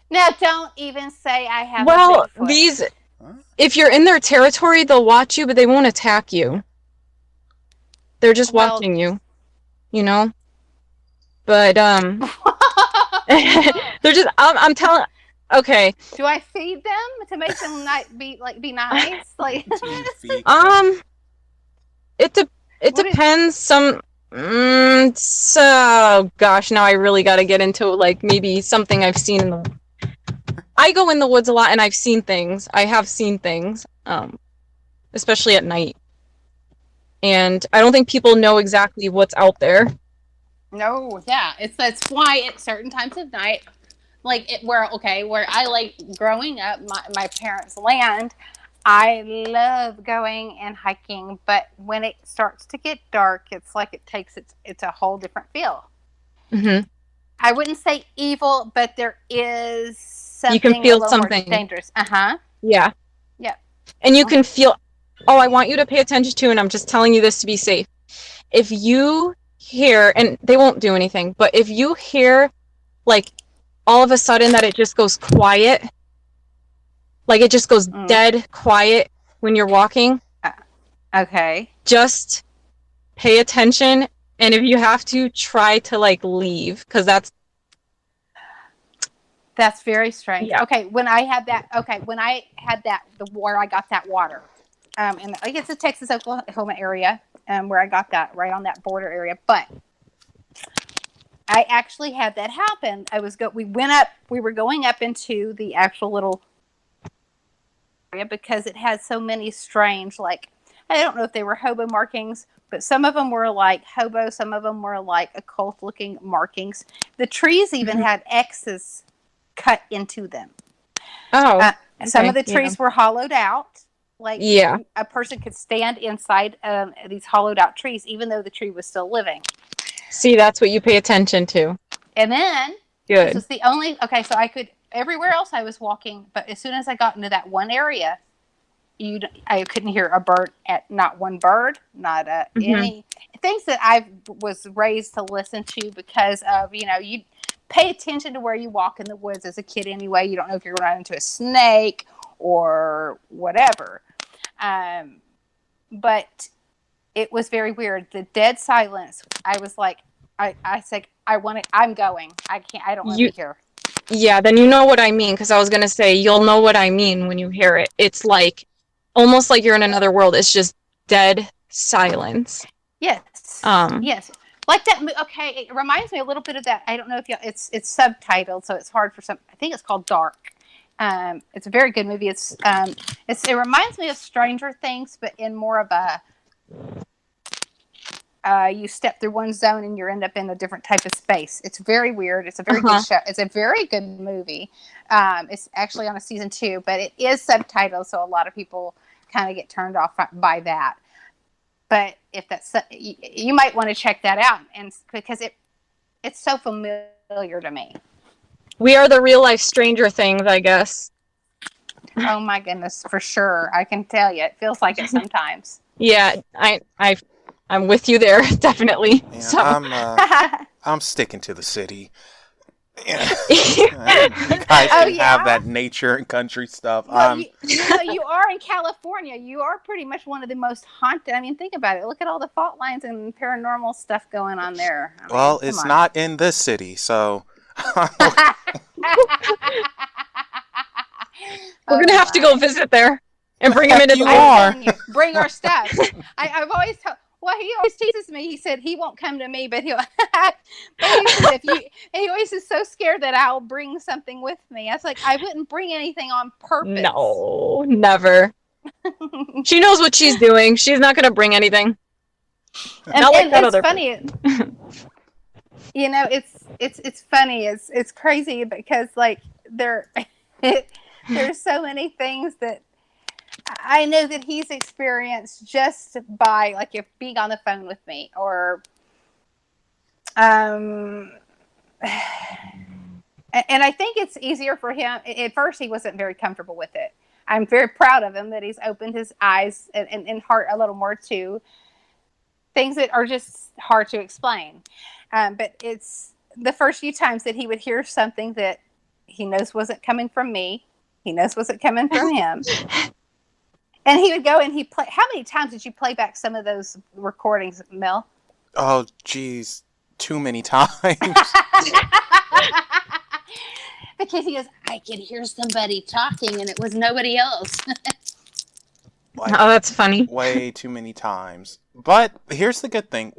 Now, don't even say I have well, a Bigfoot. These, if you're in their territory, they'll watch you, but they won't attack you. They're just watching you, But, they're just, I'm telling, okay. Do I feed them to make them be nice? Like, it depends. So gosh, now I really got to get into like maybe something I've seen in the. I go in the woods a lot, and I've seen things. I have seen things, especially at night. And I don't think people know exactly what's out there. No, yeah, that's why at certain times of night, where I like growing up, my parents' land. I love going and hiking, but when it starts to get dark, it's like it takes it's a whole different feel. Mm-hmm. I wouldn't say evil, but there is something you can feel a little something more dangerous. Uh-huh. Yeah. Yeah. And you can feel. Oh, I want you to pay attention to, and I'm just telling you this to be safe. If you hear, and they won't do anything, but if you hear, like, all of a sudden that it just goes quiet. Like, it just goes dead quiet when you're walking. Okay. Just pay attention, and if you have to, try to, like, leave, because that's very strange. Yeah. Okay, when I had that, where I got that water, and I guess the Texas Oklahoma area, where I got that, right on that border area, but I actually had that happen. We were going up into the actual little area because it had so many strange, like, I don't know if they were hobo markings, but some of them were like hobo, some of them were like occult looking markings. The trees even had X's cut into them. Oh, okay. Some of the trees were hollowed out. Like, yeah, a person could stand inside these hollowed out trees, even though the tree was still living. See, that's what you pay attention to. And then, good. This was the only, so I could, everywhere else I was walking, but as soon as I got into that one area, I couldn't hear a bird, not one bird, not any things that I was raised to listen to because of, you pay attention to where you walk in the woods as a kid anyway. You don't know if you're going to run into a snake or whatever. But it was very weird. The dead silence. I was like, I said, I'm going. I don't want to be here. Yeah, then you know what I mean, because I was going to say, you'll know what I mean when you hear it. It's like, almost like you're in another world. It's just dead silence. Yes. Yes. Like that. Okay. It reminds me a little bit of that. I don't know if it's subtitled, so it's hard for some. I think it's called Dark. It's a very good movie. It reminds me of Stranger Things, but in more of a, you step through one zone and you end up in a different type of space. It's very weird. It's a very good show. It's a very good movie. It's actually on a season 2, but it is subtitled, so a lot of people kind of get turned off by that. But if that's, you might want to check that out, and because it's so familiar to me. We are the real life Stranger Things, I guess. Oh my goodness, for sure. I can tell you, it feels like it sometimes. Yeah, I'm with you there, definitely. Yeah, So. I'm sticking to the city. Yeah. You guys can have that nature and country stuff. Well, you are in California. You are pretty much one of the most haunted. I mean, think about it. Look at all the fault lines and paranormal stuff going on there. I mean, well, it's not in this city, so. We're gonna have to go visit there and bring him into the war. Bring our stuff. I've always told. Well, he always teases me. He said he won't come to me, but he'll. But he always is so scared that I'll bring something with me. I was like, I wouldn't bring anything on purpose. No, never. She knows what she's doing. She's not gonna bring anything. Not like that other funny. You know, it's funny. It's crazy because like there's so many things that I know that he's experienced just by like if being on the phone with me or and I think it's easier for him. At first he wasn't very comfortable with it. I'm very proud of him that he's opened his eyes and heart a little more to things that are just hard to explain. But it's the first few times that he would hear something that he knows wasn't coming from me. He knows wasn't coming from him. And he would go and he'd play. How many times did you play back some of those recordings, Mel? Oh, geez. Too many times. Because he goes, I could hear somebody talking and it was nobody else. Like, oh, that's funny. Way too many times. But here's the good thing.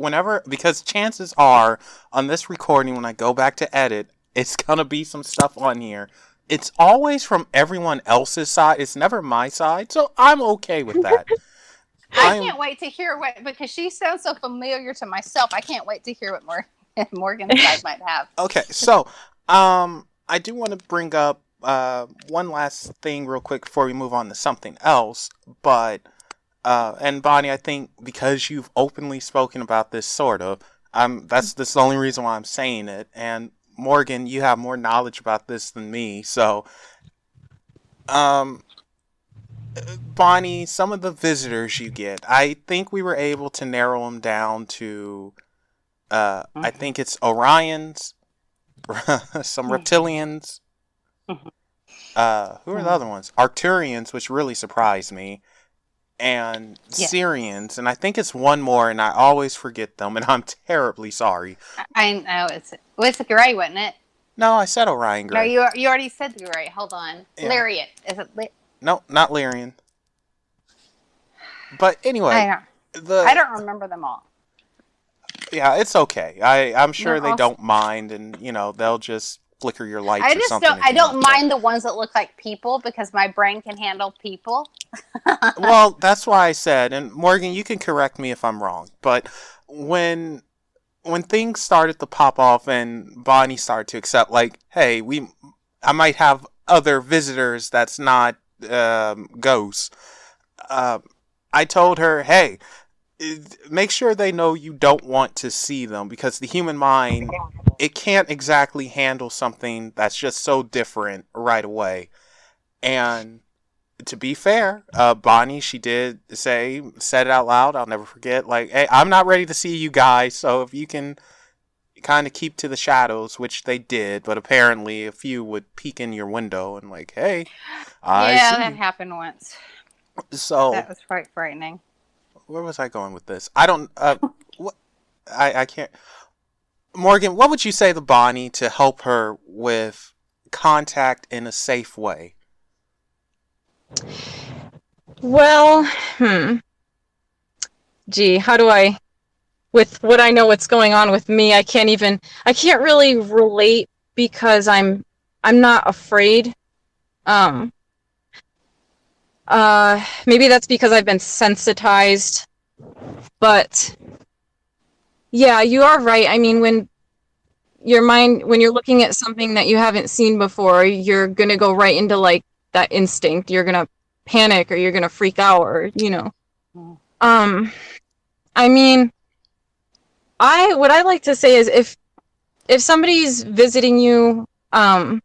Because chances are, on this recording, when I go back to edit, it's going to be some stuff on here. It's always from everyone else's side. It's never my side. So I'm okay with that. I can't wait to hear because she sounds so familiar to myself. I can't wait to hear what Morgan's side might have. Okay, so I do want to bring up one last thing real quick before we move on to something else. But, and Bonnie, I think because you've openly spoken about this sort of, that's the only reason why I'm saying it. And Morgan, you have more knowledge about this than me. So, Bonnie, some of the visitors you get, I think we were able to narrow them down to, I think it's Orions, some reptilians. Who are the other ones? Arcturians, which really surprised me, and Syrians, and I think it's one more, and I always forget them, and I'm terribly sorry. I know it's a gray, wasn't it? No, I said Orion Gray. No, you already said the gray. Hold on, yeah. Lyrian. Is it? No, not Lyrian. But anyway, I don't remember them all. Yeah, it's okay. I'm sure they don't mind, and they'll just flicker your lights. I don't mind the ones that look like people because my brain can handle people. Well, that's why I said, and Morgan, you can correct me if I'm wrong, but when things started to pop off and Bonnie started to accept, like, hey, I might have other visitors that's not ghosts. I told her, hey, make sure they know you don't want to see them because the human mind, it can't exactly handle something that's just so different right away. And to be fair, Bonnie, she did said it out loud. I'll never forget. Like, hey, I'm not ready to see you guys. So if you can kind of keep to the shadows, which they did, but apparently a few would peek in your window and like, hey, I see. That happened once. So that was quite frightening. Where was I going with this? I don't. What? I can't. Morgan, what would you say to Bonnie to help her with contact in a safe way? Well, Gee, how do I? With what I know what's going on with me, I can't really relate because I'm not afraid. Maybe that's because I've been sensitized, but yeah, you are right. I mean, when you're looking at something that you haven't seen before, you're going to go right into like that instinct. You're going to panic or you're going to freak out or, I mean, what I like to say is if somebody's visiting you, what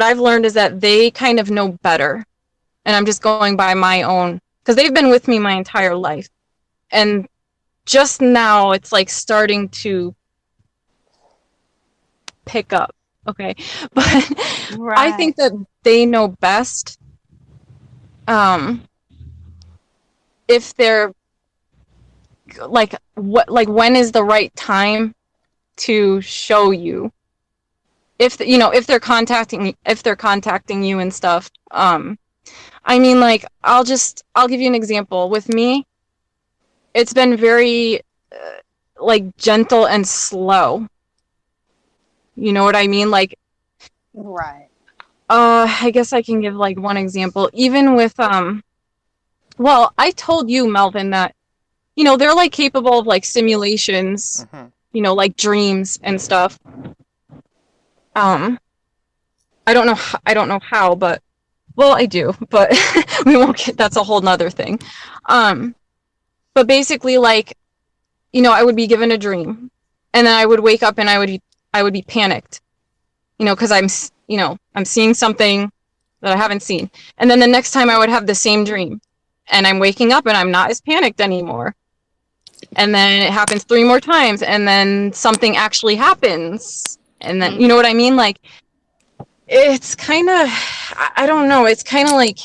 I've learned is that they kind of know better. And I'm just going by my own, because they've been with me my entire life. And just now it's like starting to pick up. Okay. But I think that they know best if they're like when is the right time to show you if if they're contacting you and stuff. I mean, like, I'll give you an example. With me, it's been very like gentle and slow. You know what I mean? Like, Right. I guess I can give like one example. Even with well, I told you, Melvin, that they're like capable of like simulations, like dreams and stuff. I don't know how, but well, I do, but we won't get, that's a whole nother thing. But basically, like, I would be given a dream, and then I would wake up and I would be panicked, because I'm seeing something that I haven't seen. And then the next time I would have the same dream, and I'm waking up and I'm not as panicked anymore. And then it happens 3 more times, and then something actually happens. And then, you know what I mean? Like, it's kind of, I don't know, it's kind of like,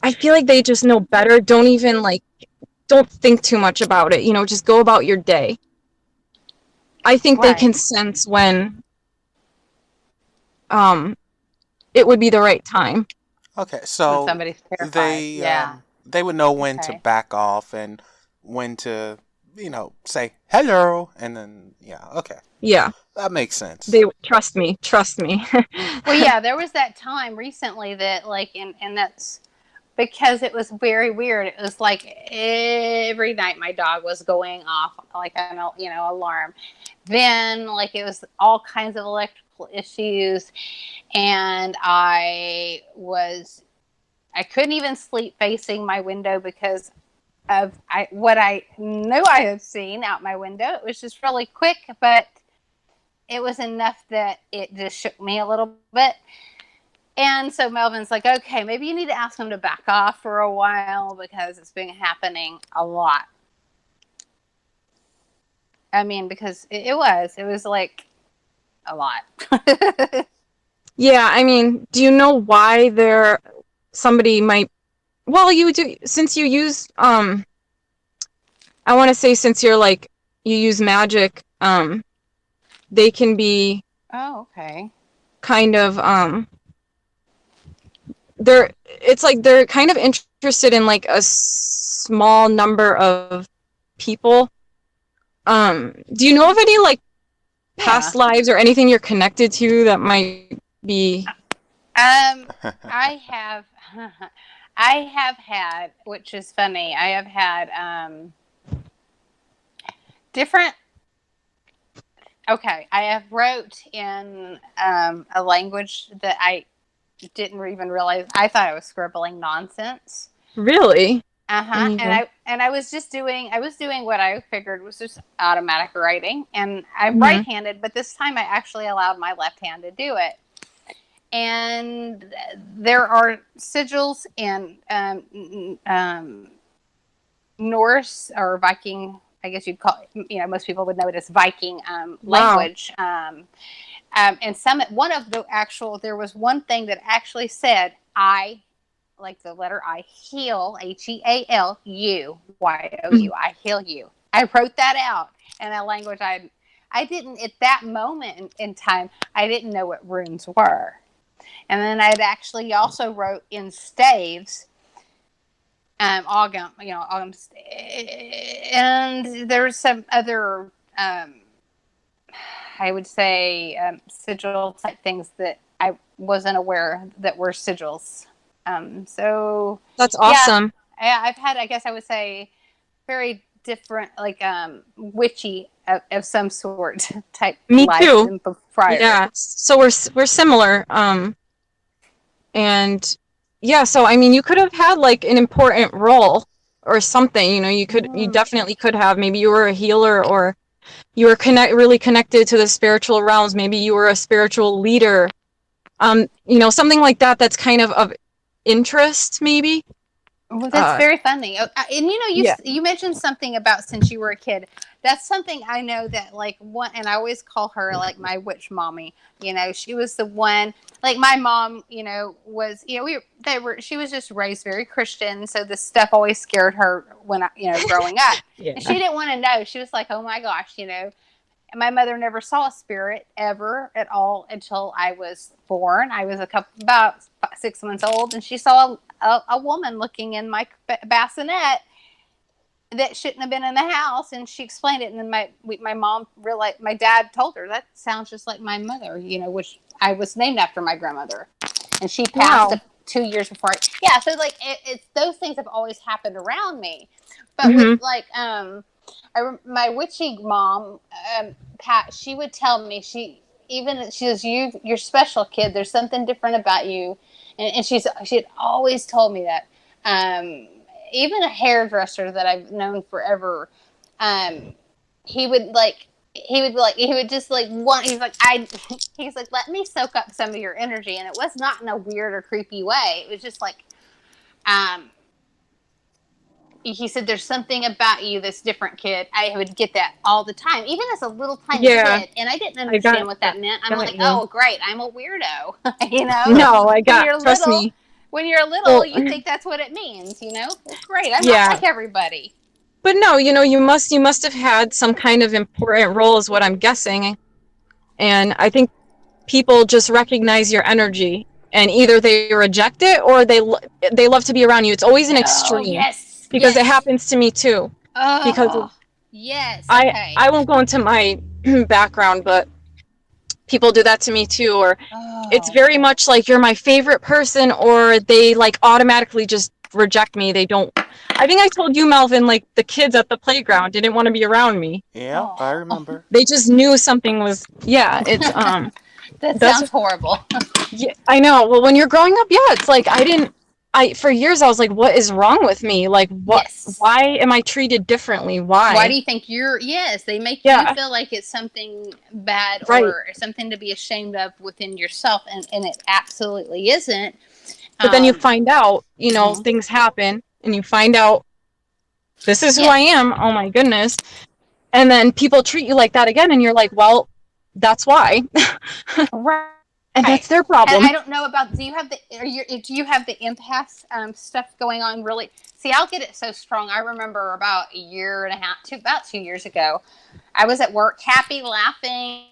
I feel like they just know better. Don't even, like, don't think too much about it. Just go about your day. I think they can sense when it would be the right time. Okay, so when somebody's terrified. they would know when to back off and when to, say hello, and then okay. Yeah. That makes sense. They trust me. Well, yeah, there was that time recently that, like, and that's because it was very weird. It was like every night my dog was going off like an alarm. Then, like, it was all kinds of electrical issues, and I couldn't even sleep facing my window because of what I knew I had seen out my window. It was just really quick, but it was enough that it just shook me a little bit. And so Melvin's like, okay, maybe you need to ask him to back off for a while because it's been happening a lot. I mean, because it was like a lot. Yeah, I mean, do you know why somebody might, well, you do, since you use, I want to say, since you're like, you use magic, they can be okay. Kind of they're kind of interested in like a small number of people. Do you know of any like past lives or anything you're connected to that might be I have had, which is funny, I have had different. Okay, I have wrote in a language that I didn't even realize. I thought I was scribbling nonsense. Really? And I was just doing. I was doing what I figured was just automatic writing, and I'm right-handed, but this time I actually allowed my left hand to do it. And there are sigils in Norse or Viking, I guess you'd call it, most people would know it as Viking language. And there was one thing that actually said, I, like the letter I, heal, Heal, you, Y-O-U, I heal you. I wrote that out in a language I didn't, at that moment in time, I didn't know what runes were. And then I'd actually also wrote in staves, and there's some other, I would say, sigil type things that I wasn't aware that were sigils. So that's awesome. Yeah, I've had, I guess I would say, very different, like witchy of some sort type. Me too. Yeah, so we're similar. And yeah, so I mean, you could have had like an important role or something. You definitely could have. Maybe you were a healer, or you were really connected to the spiritual realms. Maybe you were a spiritual leader. Something like that. That's kind of interest, maybe. Well, that's very funny. And Yeah. you mentioned something about since you were a kid. That's something I know that like one, and I always call her like my witch mommy. She was the one. Like my mom, was she was just raised very Christian, so this stuff always scared her when growing up. Yeah. And she didn't want to know. She was like, oh my gosh, my mother never saw a spirit ever at all until I was born. I was about 6 months old, and she saw a woman looking in my bassinet that shouldn't have been in the house, and she explained it. And then my mom realized, my dad told her, that sounds just like my mother, which I was named after my grandmother, and she passed 2 years before. Yeah, so like it's those things have always happened around me, but with like my witchy mom, Pat, she would tell me, she says, you're special, kid. There's something different about you, and she had always told me that. Even a hairdresser that I've known forever, he would just like he's like, let me soak up some of your energy, and it was not in a weird or creepy way. It was just like, he said, there's something about you that's different, kid. I would get that all the time, even as a little tiny kid, and I didn't understand what that meant. I'm like, oh, great, I'm a weirdo, No, trust me. When you're little, you think that's what it means, Well, great, I'm not like everybody. But no, you must have had some kind of important role, is what I'm guessing. And I think people just recognize your energy, and either they reject it or they love to be around you. It's always an extreme. Yes. Because it happens to me too. Because yes, okay. I won't go into my background, but people do that to me too. Or it's very much like you're my favorite person, or they like automatically just reject me. They don't. I think I told you, Melvin, like the kids at the playground didn't want to be around me. Yeah, I remember. They just knew something was. Yeah, it's that sounds horrible. Yeah, I know. Well, when you're growing up, it's like for years I was like, what is wrong with me? Like, what? Yes. Why am I treated differently? Why do you think they make you feel like it's something bad or something to be ashamed of within yourself, and it absolutely isn't. But then you find out, things happen, and you find out this is who I am. Oh my goodness. And then people treat you like that again, and you're like, well, that's why. Right. And that's their problem. And I don't know about, do you have the empath stuff going on? Really? See, I'll get it so strong. I remember about a year and a half, about 2 years ago, I was at work, happy, laughing.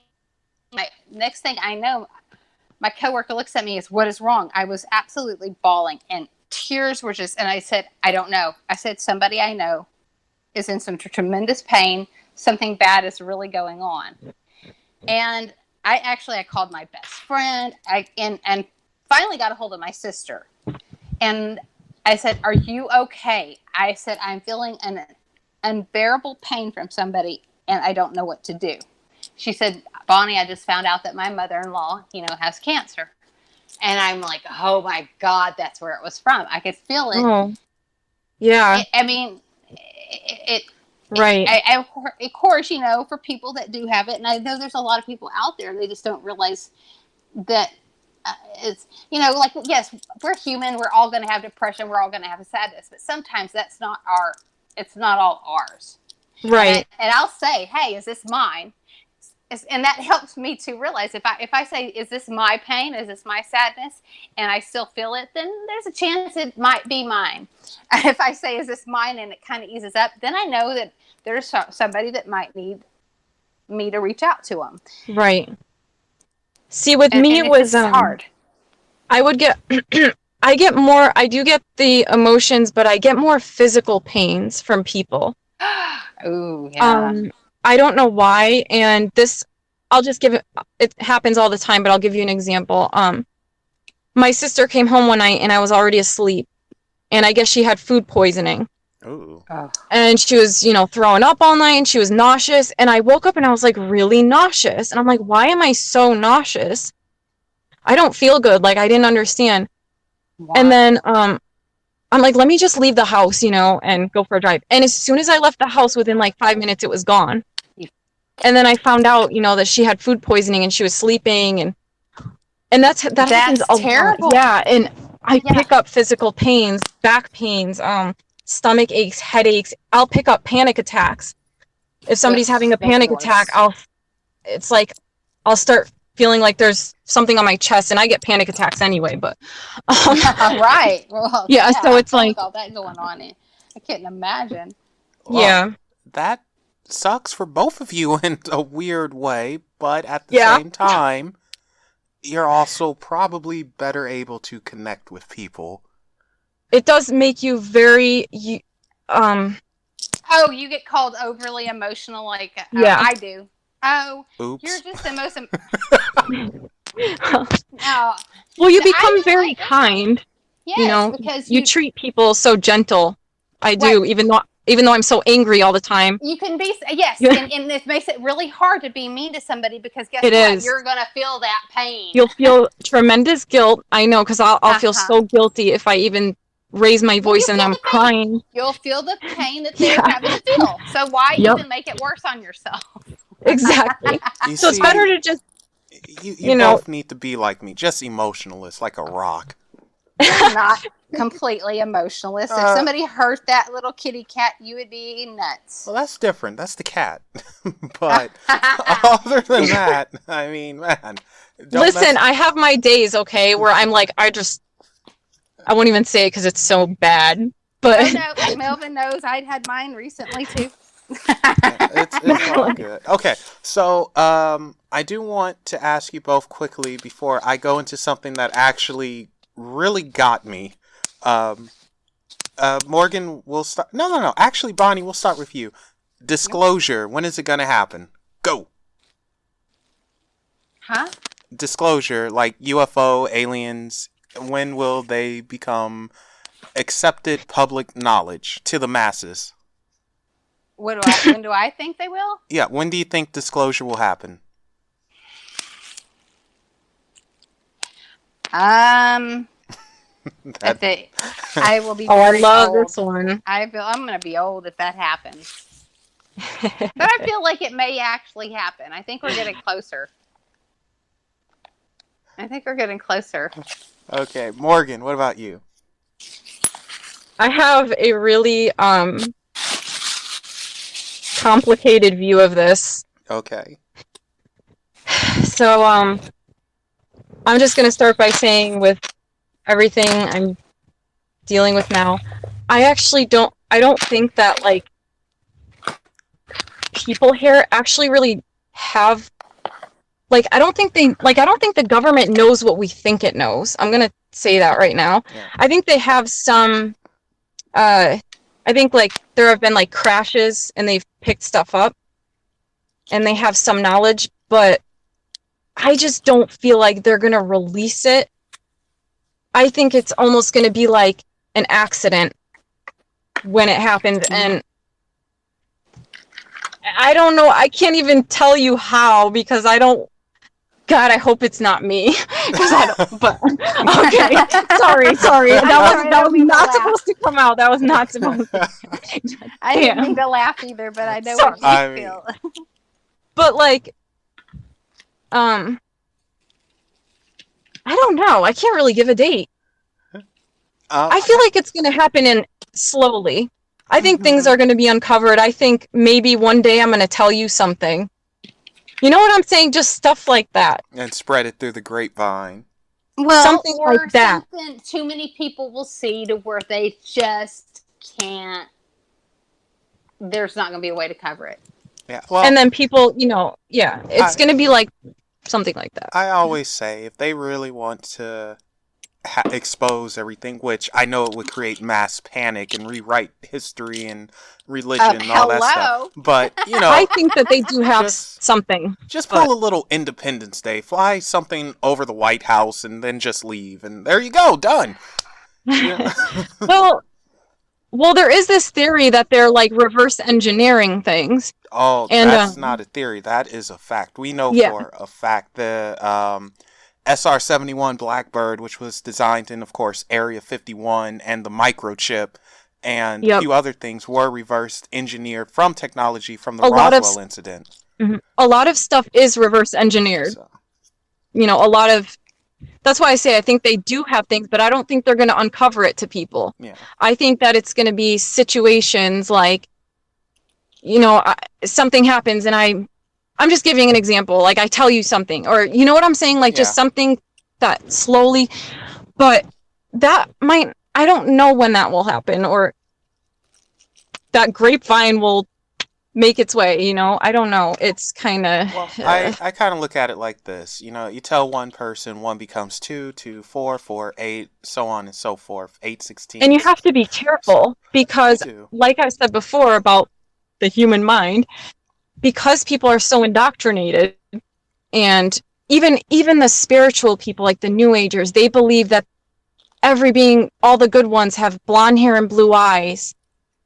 Next thing I know, my coworker looks at me and says, what is wrong? I was absolutely bawling, and tears were and I said, I don't know. I said, somebody I know is in some tremendous pain. Something bad is really going on. And I called my best friend and finally got a hold of my sister. And I said, are you okay? I said, I'm feeling an unbearable pain from somebody, and I don't know what to do. She said, Bonnie, I just found out that my mother-in-law, has cancer. And I'm like, oh my God, that's where it was from. I could feel it. Oh, yeah. Right. Of course, for people that do have it, and I know there's a lot of people out there, they just don't realize that it's, like, yes, we're human. We're all going to have depression. We're all going to have sadness, but sometimes it's not all ours. Right. And I'll say, hey, is this mine? And that helps me to realize if I say, is this my pain? Is this my sadness? And I still feel it, then there's a chance it might be mine. If I say, is this mine? And it kind of eases up, then I know that there's somebody that might need me to reach out to them. Right. See, with me, it was hard. I would get, I do get the emotions, but I get more physical pains from people. Oh, yeah. I don't know why, and I'll just give it happens all the time, but I'll give you an example. My sister came home one night, and I was already asleep, and I guess she had food poisoning. Ooh. And she was, throwing up all night, and she was nauseous, and I woke up, and I was, like, really nauseous, and I'm like, why am I so nauseous? I don't feel good, like, I didn't understand. Wow. And then, I'm like, let me just leave the house, and go for a drive. And as soon as I left the house, within like 5 minutes, it was gone. And then I found out, that she had food poisoning and she was sleeping, and that happens a terrible. lot. Yeah, and I pick up physical pains, back pains, stomach aches, headaches. I'll pick up panic attacks. If somebody's having a panic attack, it's like I'll start feeling like there's something on my chest, and I get panic attacks anyway, but right. Well, yeah, so it's like all that going on, I couldn't imagine. Well, that sucks for both of you in a weird way, but at the same time, you're also probably better able to connect with people. It does make you very Oh, you get called overly emotional, like I do. Oh, oops. You're just the most. Well, you become very kind. Yes, because you treat people so gentle. I do, even though I'm so angry all the time. You can be and this makes it really hard to be mean to somebody, because guess what? You're gonna feel that pain. You'll feel tremendous guilt. I know, because I'll feel so guilty if I even raise my voice and I'm crying. You'll feel the pain that they're having to feel. So why even make it worse on yourself? Exactly. So it's better to just you both need to be like me, just emotionless, like a rock. Not completely emotionless. If somebody hurt that little kitty cat, you would be nuts. Well, that's different. That's the cat. But other than that, I mean, man. Listen, I have my days, okay, where I'm like, I won't even say it because it's so bad. But no, Melvin knows. I'd had mine recently too. It's all good. Okay, so I do want to ask you both quickly before I go into something that actually really got me. Morgan, we'll start. No. Actually, Bonnie, we'll start with you. Disclosure. When is it going to happen? Go. Huh? Disclosure, like UFO, aliens. When will they become accepted public knowledge to the masses? When do I think they will? Yeah, when do you think disclosure will happen? I will be. I love old. This one. I'm going to be old if that happens. But I feel like it may actually happen. I think we're getting closer. Okay, Morgan, what about you? I have a really complicated view of this. Okay. So I'm just going to start by saying, with everything I'm dealing with now, I don't think that like people here actually really have, like, I don't think the government knows what we think it knows. I'm going to say that right now. Yeah. I think they have some I think like there have been like crashes and they've picked stuff up and they have some knowledge, but I just don't feel like they're going to release it. I think it's almost going to be like an accident when it happens. And I don't know. I can't even tell you how, because I don't. God, I hope it's not me. I don't, but okay. Sorry. That was not supposed to come out. That was not supposed to. I didn't mean to laugh either, but I know what you feel. But like, I don't know. I can't really give a date. I feel like it's going to happen slowly. I think things are going to be uncovered. I think maybe one day I'm going to tell you something. You know what I'm saying? Just stuff like that. And spread it through the grapevine. Well, something like that. Something too many people will see to where they just can't. There's not going to be a way to cover it. Yeah. Well, and then people, it's going to be like something like that. I always say, if they really want to expose everything, which I know it would create mass panic and rewrite history and religion and all that stuff. But, I think that they do have something. Just pull a little Independence Day, fly something over the White House, and then just leave. And there you go, done. Well, there is this theory that they're like reverse engineering things. Oh, and that's not a theory. That is a fact. We know for a fact that SR-71 Blackbird, which was designed in, of course, Area 51, and the microchip and a Yep. few other things were reverse engineered from technology from the A lot of Roswell incident. a lot of stuff is reverse engineered. So, A lot of that's why I say I think they do have things, but I don't think they're going to uncover it to people. yeah. I think that it's going to be situations like, something happens and I'm just giving an example. Like I tell you something, or you know what I'm saying? Like just Yeah. something that slowly, but I don't know when that will happen, or that grapevine will make its way, I don't know. It's kind of, Well, I kind of look at it like this. You tell one person, one becomes two, two, four, four, eight, so on and so forth, 8/16. and you have to be careful because, do. like I said before about the human mind, because people are so indoctrinated, and even the spiritual people, like the New Agers, they believe that all the good ones have blonde hair and blue eyes,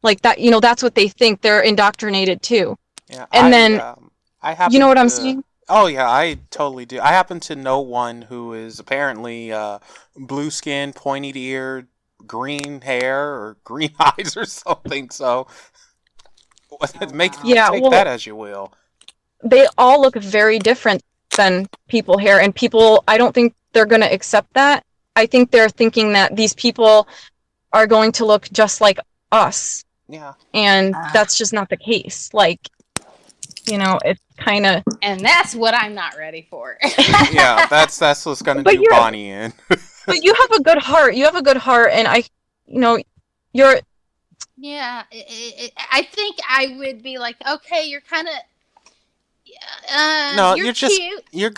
like that. That's what they think. They're indoctrinated too. Yeah, And then, I you happen know what I'm to. saying? Oh yeah, I totally do. I happen to know one who is apparently blue skin, pointed ear, green hair, or green eyes or something. So make Yeah, take well, that as you will. they all look very different than people here, and people, I don't think they're going to accept that. I think they're thinking that these people are going to look just like us, Yeah. and that's just not the case. Like, it's kind of. And that's what I'm not ready for. Yeah, that's what's gonna But do Bonnie in. but you have a good heart. You have a good heart, and you're. Yeah, I think I would be like, okay, you're kind of, No, you're just cute. you're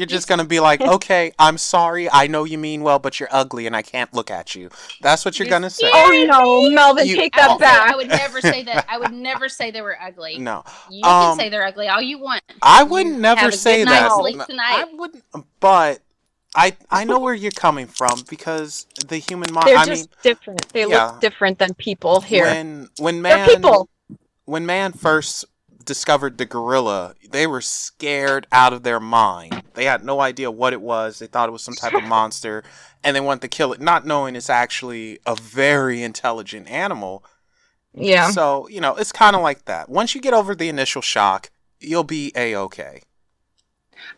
just gonna be like, okay, I'm sorry, I know you mean well, but you're ugly and I can't look at you. That's what you're gonna say. Oh no, Melvin, You- take I that would, back. I would never say that. I would never say they were ugly. No, You can say they're ugly all you want. I would never have a say good that. night's sleep No, tonight. I wouldn't, but I know where you're coming from because the human mind. They're I just mean, different. They yeah. look different than people here. when They're people. man first discovered the gorilla, they were scared out of their mind. They had no idea what it was. They thought it was some type of monster, and they wanted to kill it, not knowing it's actually a very intelligent animal. Yeah. So, it's kind of like that. Once you get over the initial shock, you'll be A-okay.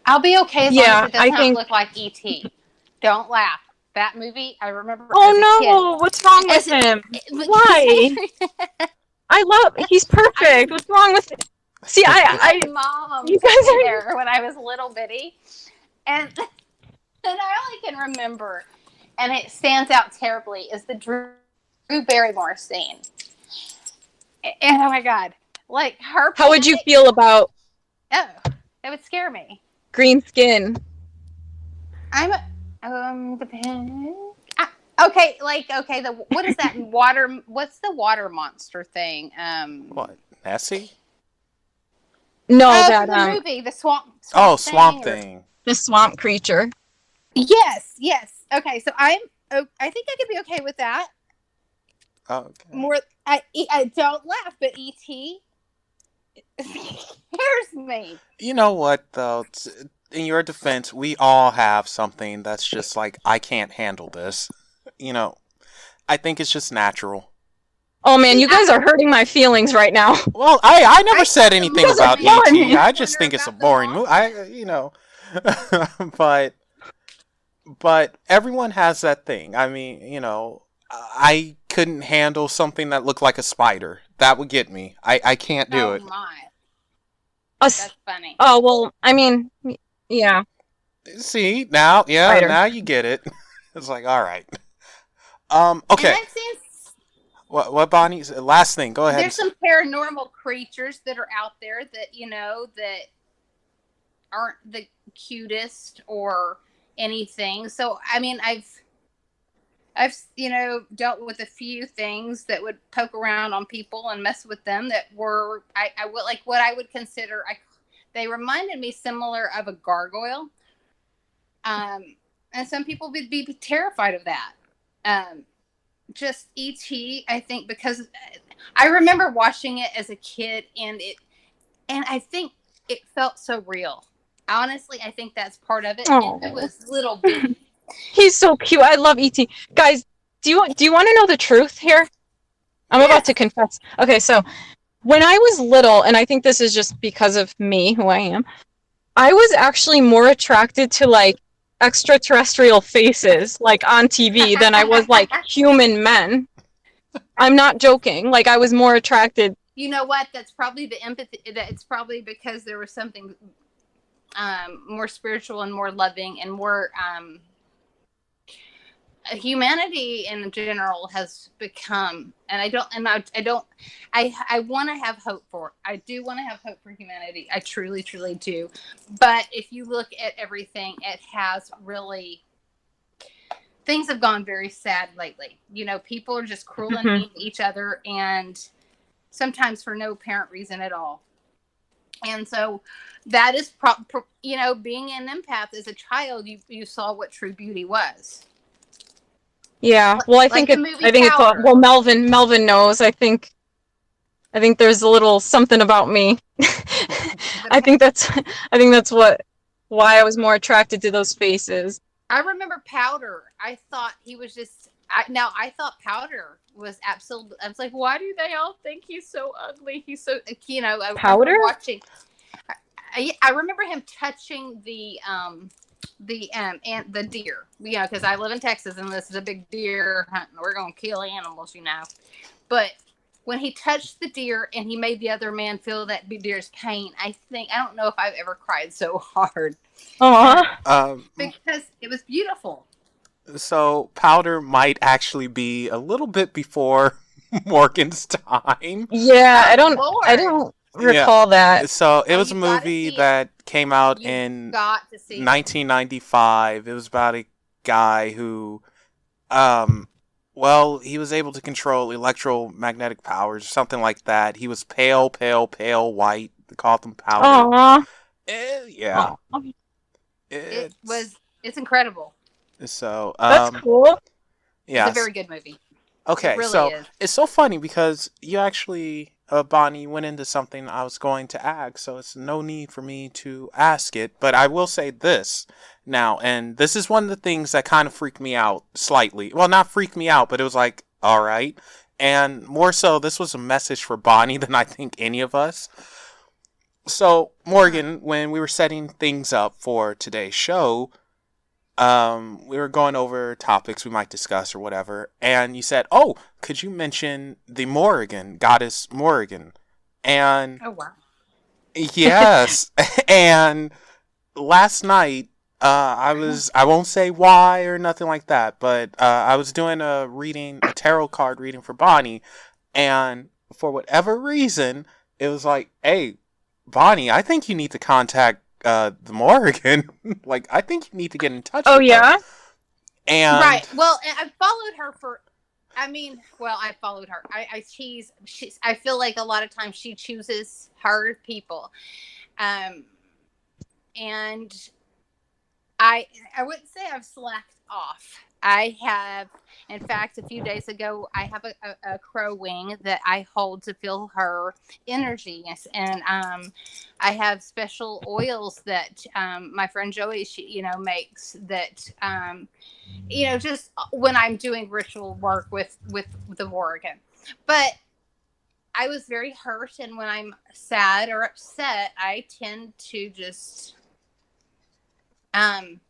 I'll be okay as long Yeah, as it does not look like E.T. Don't laugh. That movie, I remember as a Oh kid. no, what's wrong with him? Why? He's perfect. What's wrong with it? See, My mom you took guys me are- there when I was little bitty, and I only can remember, and it stands out terribly, is the Drew Barrymore scene. And oh my god, like her. How would you feel about Oh, that would scare me. green skin? I'm okay. What is that water? What's the water monster thing? What? Nessie? No, the movie, the swamp. Swamp Thing. The swamp creature. Yes. Okay, so I think I could be okay with that. Oh, okay. More, I don't laugh, but E.T. scares me. You know what, though? In your defense, we all have something that's just like, I can't handle this. I think it's just natural. Oh man, you guys are hurting my feelings right now. Well, I never said anything guys about are killing E.T. me. I just think it's a boring movie. But everyone has that thing. I mean, I couldn't handle something that looked like a spider. That would get me. I can't do it. Oh my, Us. that's funny. Oh well, I mean, yeah. See, now Spider. you get it. It's like, all right. Okay. And I've seen What Bonnie? Last thing. Go ahead. there's some paranormal creatures that are out there that that aren't the cutest or anything. So I mean, I've dealt with a few things that would poke around on people and mess with them that were I would like what I would consider they reminded me similar of a gargoyle. And some people would be terrified of that. Just E.T., I think, because I remember watching it as a kid, and I think it felt so real. Honestly, I think that's part of it. And it Oh, was little bitty. he's so cute. I love ET. Guys, do you want to know the truth here? I'm about to Yes. confess. Okay, so when I was little, and I think this is just because of me, who I am, I was actually more attracted to like extraterrestrial faces, like on TV, than I was like human men. I'm not joking. Like I was more attracted. You know what? That's probably the empathy. It's probably because there was something more spiritual and more loving and more humanity in general has become. And I want to have hope for. I do want to have hope for humanity. I truly, truly do. But if you look at everything, it has really. Things have gone very sad lately. You know, people are just cruel and Mhm. mean to each other, and sometimes for no apparent reason at all. And so that is, being an empath as a child, you saw what true beauty was. Yeah. Well, Like the movie I think it's all. Powder. Well, Melvin knows. I think there's a little something about me. The, I think that's I think that's why I was more attracted to those faces. I remember Powder. I thought he was just. I thought Powder was absolutely. I was like, why do they all think he's so ugly? He's so. I remember Powder? watching. I remember him touching and the deer, because I live in Texas and this is a big deer hunt and we're gonna kill animals. But when he touched the deer and he made the other man feel that deer's pain, I don't know if I've ever cried so hard. Aw. Because it was beautiful. So Powder might actually be a little bit before Morgan's time. Yeah, I Oh don't Lord. Yeah. recall that. So it Oh, was a you gotta movie see it. that came out You in got to see it. 1995. It was about a guy who, um, well, he was able to control electromagnetic powers or something like that. He was pale, pale, pale white. They called him Powder. Aw. Yeah. Aw. It's incredible. So, That's cool. It's a yes. very good movie. It Okay, really so is. it's so funny because you actually, Bonnie, went into something I was going to ask, so it's no need for me to ask it. But I will say this now, and this is one of the things that kind of freaked me out slightly. Well, not freaked me out, but it was like, all right. And more so, this was a message for Bonnie than I think any of us. So, Morgan, when we were setting things up for today's show, we were going over topics we might discuss or whatever, and you said, "Oh, could you mention the Morrigan, goddess Morrigan?" And Oh wow. yes, and last night, I won't say why or nothing like that, but I was doing a tarot card reading for Bonnie, and for whatever reason, it was like, "Hey, Bonnie, I think you need to contact the Morrigan. Like, I think you need to get in touch Oh with her." yeah? And Right. Well, I followed her for. I followed her. She's. I feel like a lot of times she chooses her people, um, and I wouldn't say I've slacked off. I have, in fact, a few days ago, I have a crow wing that I hold to feel her energy, yes, and I have special oils that my friend Joey, makes that just when I'm doing ritual work with the Morrigan. But I was very hurt, and when I'm sad or upset, I tend to just um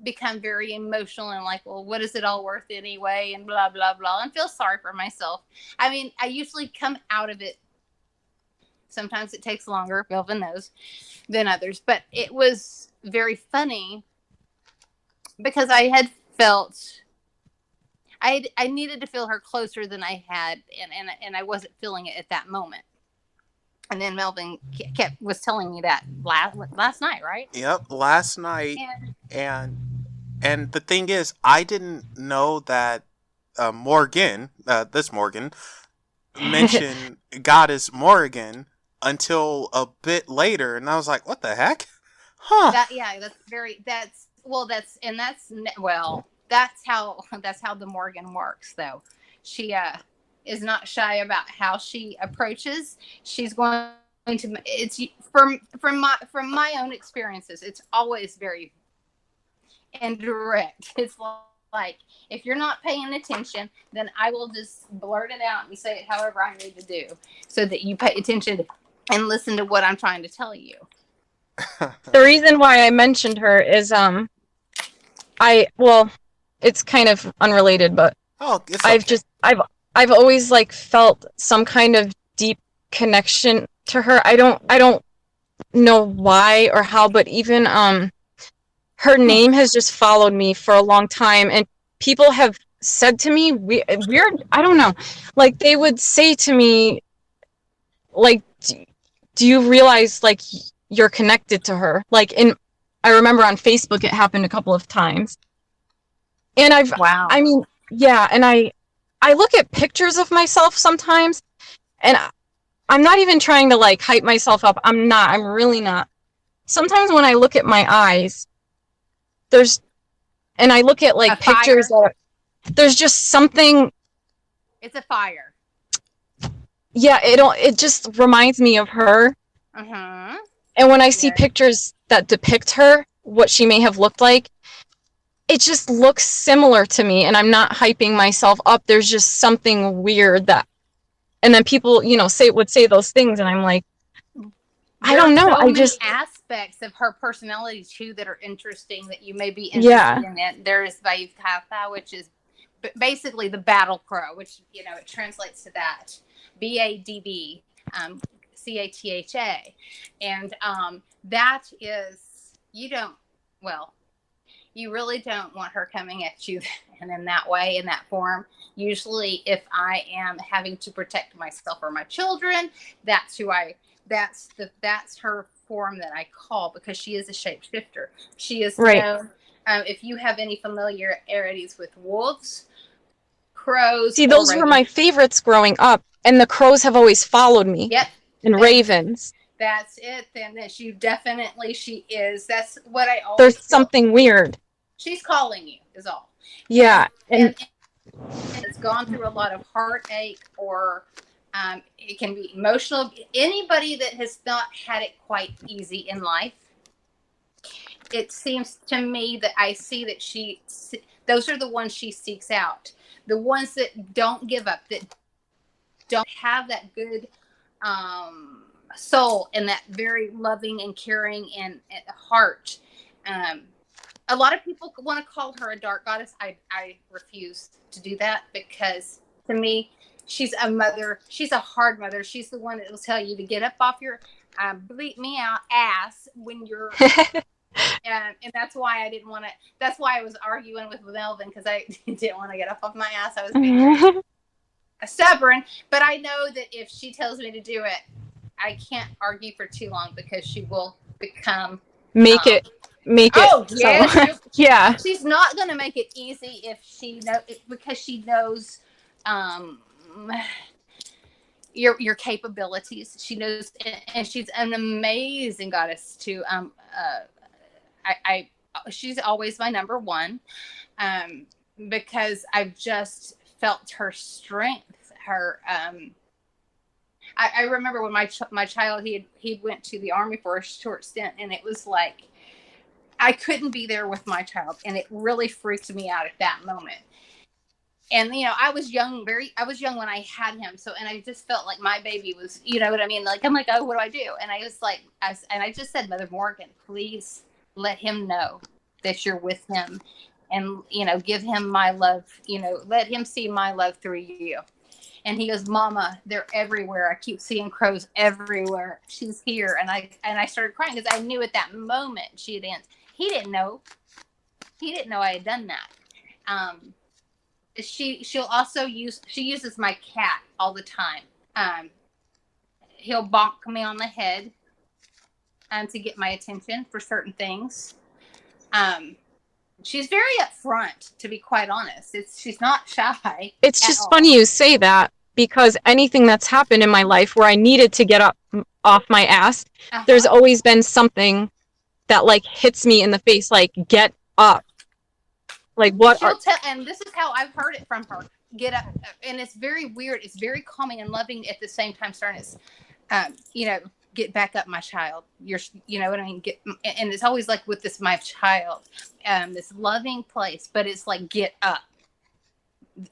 become very emotional and like, well, what is it all worth anyway? And blah, blah, blah, and feel sorry for myself. I mean, I usually come out of it. Sometimes it takes longer, Melvin knows, than others. But it was very funny because I had felt I needed to feel her closer than I had, and I wasn't feeling it at that moment. And then Melvin was telling me that last night, right? yep, last night, And and the thing is, I didn't know that Morgan, this Morgan, mentioned goddess Morrigan until a bit later, and I was like, "What the heck?" Huh? that's how the Morgan works, though. She is not shy about how she approaches. She's going to, it's from my own experiences, it's always very indirect. It's like, if you're not paying attention, then I will just blurt it out and say it however I need to do, so that you pay attention and listen to what I'm trying to tell you. The reason why I mentioned her is it's kind of unrelated, but it's okay. I've always like felt some kind of deep connection to her. I don't know why or how, but even her name has just followed me for a long time, and people have said to me weird, I don't know, like they would say to me, like, do you realize like you're connected to her? Like, I remember on Facebook it happened a couple of times. And Wow. I mean, yeah, and I look at pictures of myself sometimes, and I'm not even trying to like hype myself up. I'm really not. Sometimes when I look at my eyes, and I look at like pictures that there's just something. It's a fire. Yeah, it just reminds me of her. Uh-huh. And when I see pictures that depict her, what she may have looked like, it just looks similar to me, and I'm not hyping myself up. There's just something weird and then people, would say those things, and I'm like, I don't know. So many aspects of her personality too that are interesting, that you may be interested in. It. There is Vaivkatha, which is basically the battle crow, which it translates to that, BADB, CATHA, and that is, you really don't want her coming at you and in that way, in that form. Usually, if I am having to protect myself or my children, that's her form that I call, because she is a shapeshifter. She is known. If you have any familiarities with wolves, crows, see, those were my favorites growing up, and the crows have always followed me. Yep. And ravens. That's it. Then that she is. That's what I always. There's something weird. She's calling you, is all. Yeah, and it's gone through a lot of heartache, or it can be emotional. Anybody that has not had it quite easy in life, it seems to me that I see that those are the ones she seeks out. The ones that don't give up, that don't have that good soul and that very loving and caring and heart. A lot of people want to call her a dark goddess. I refuse to do that, because to me, she's a mother. She's a hard mother. She's the one that will tell you to get up off your bleep me out ass when you're. And that's why I didn't want to. That's why I was arguing with Melvin, because I didn't want to get up off my ass. I was being stubborn, but I know that if she tells me to do it, I can't argue for too long, because she will become make it. Oh yeah, yeah. She's not going to make it easy because she knows your capabilities. She knows, and she's an amazing goddess too. She's always my number one, because I've just felt her strength. Her I remember when my child, he went to the Army for a short stint, and it was like I couldn't be there with my child, and it really freaked me out at that moment. And I was young when I had him, and I just felt like my baby was, you know what I mean? Like, I'm like, oh, what do I do? And I was like, I just said, Mother Morgan, please let him know that you're with him, and give him my love. Let him see my love through you. And he goes, Mama, they're everywhere. I keep seeing crows everywhere. She's here. And I started crying, because I knew at that moment she had answered. He didn't know I had done that. She uses my cat all the time. He'll bonk me on the head to get my attention for certain things. She's very upfront, to be quite honest. She's not shy. It's just funny you say that, because anything that's happened in my life where I needed to get up off my ass, there's always been something that like hits me in the face, like, get up. Like, what? And this is how I've heard it from her. Get up. And it's very weird. It's very calming and loving at the same time. Get get back up, my child. You know what I mean? And it's always like with this, my child, this loving place, but it's like, get up.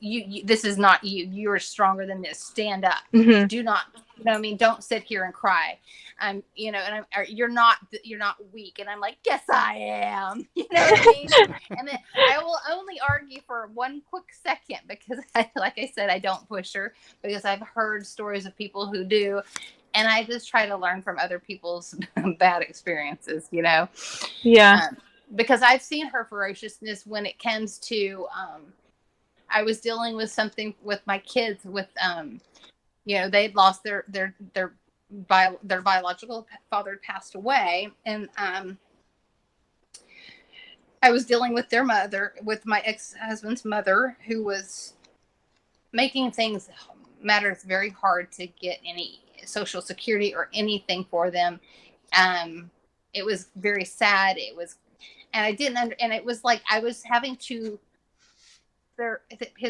You this is not you. You are stronger than this. Stand up. Mm-hmm. Do not, you know what I mean? Don't sit here and cry. You know, and you're not weak. And I'm like, yes, I am. You know what I mean? And then I will only argue for one quick second because, like I said, I don't push her because I've heard stories of people who do. And I just try to learn from other people's bad experiences, you know? Yeah. Because I've seen her ferociousness when it comes to, I was dealing with something with my kids with, you know, they'd lost their biological father had passed away. And, I was dealing with their mother, with my ex-husband's mother, who was making matters very hard to get any Social Security or anything for them. It was very sad. It was, and I didn't, and it was like I was having to,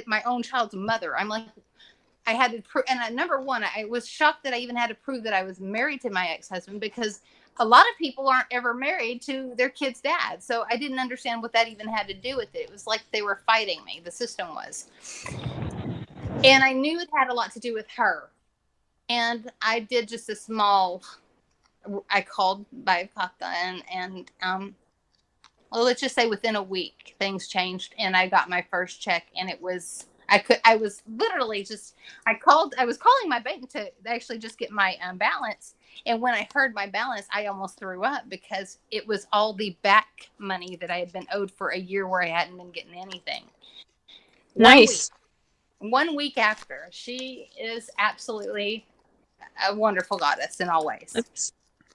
my own child's mother. I'm like, I had to prove, and number one, I was shocked that I even had to prove that I was married to my ex-husband, because a lot of people aren't ever married to their kid's dad. So I didn't understand what that even had to do with it. It was like they were fighting me. The system was. And I knew it had a lot to do with her. And I did just a small, I called Bayakata and well, let's just say within a week, things changed and I got my first check, and it was, I was literally just, I was calling my bank to actually just get my balance. And when I heard my balance, I almost threw up because it was all the back money that I had been owed for a year where I hadn't been getting anything. Nice. 1 week after. She is absolutely a wonderful goddess in all ways.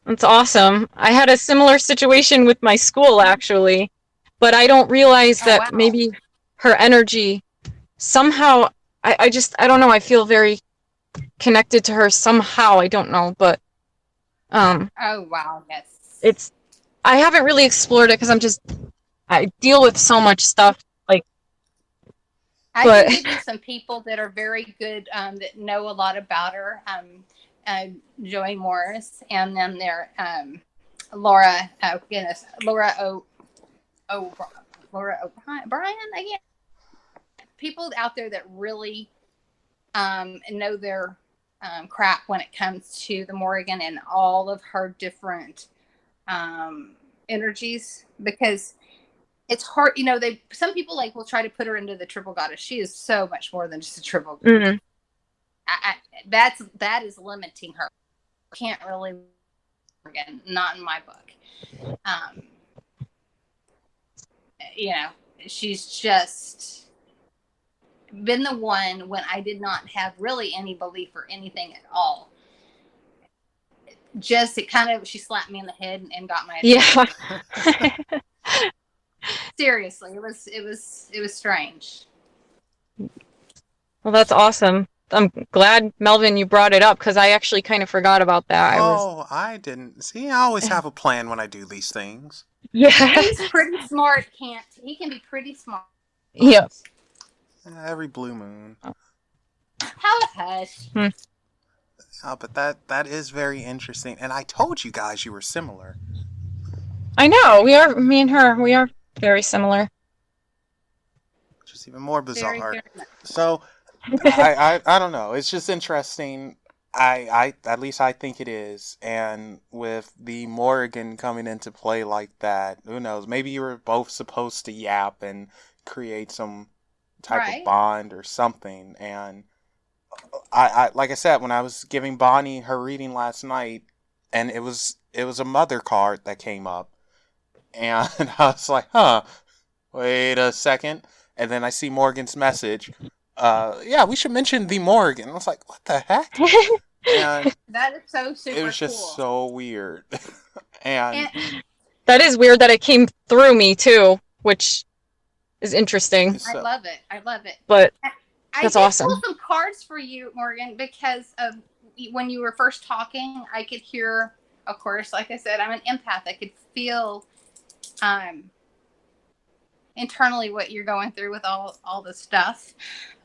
That's awesome. I had a similar situation with my school, actually, but I don't realize that maybe her energy somehow, I don't know, I feel very connected to her somehow. I don't know, but oh wow, yes. I haven't really explored it because I deal with so much stuff. I can give you some people that are very good, that know a lot about her. Joey Morris, and then there, Laura O'Brien again. People out there that really know their crap when it comes to the Morrigan and all of her different energies, because it's hard, you know. Some people will try to put her into the triple goddess. She is so much more than just a triple goddess. That is limiting her. Can't really, again, not in my book. You know, she's just been the one when I did not have really any belief or anything at all. Just she slapped me in the head and got my attention. Yeah. Seriously, it was strange. Well, that's awesome. I'm glad, Melvin, you brought it up, because I actually kind of forgot about that. I didn't. See, I always have a plan when I do these things. Yeah. He's pretty smart, he can be pretty smart. Yeah. Every blue moon. How hush. But that is very interesting. And I told you guys you were similar. I know. Me and her, we are very similar. Just even more bizarre. Very So, I don't know. It's just interesting. At least I think it is. And with the Morrigan coming into play like that, who knows? Maybe you were both supposed to yap and create some type of bond or something. And I like I said, when I was giving Bonnie her reading last night, and it was a mother card that came up, and I was like, wait a second. And then I see Morgan's message. Yeah, we should mention the Morgan. I was like, what the heck? And that is so super cool. It was just so weird. and that is weird that it came through me too, which is interesting. I love it. But that's awesome. I pulled some cards for you, Morgan, because of when you were first talking, I could hear, of course, like I said, I'm an empath. I could feel internally what you're going through with all the stuff.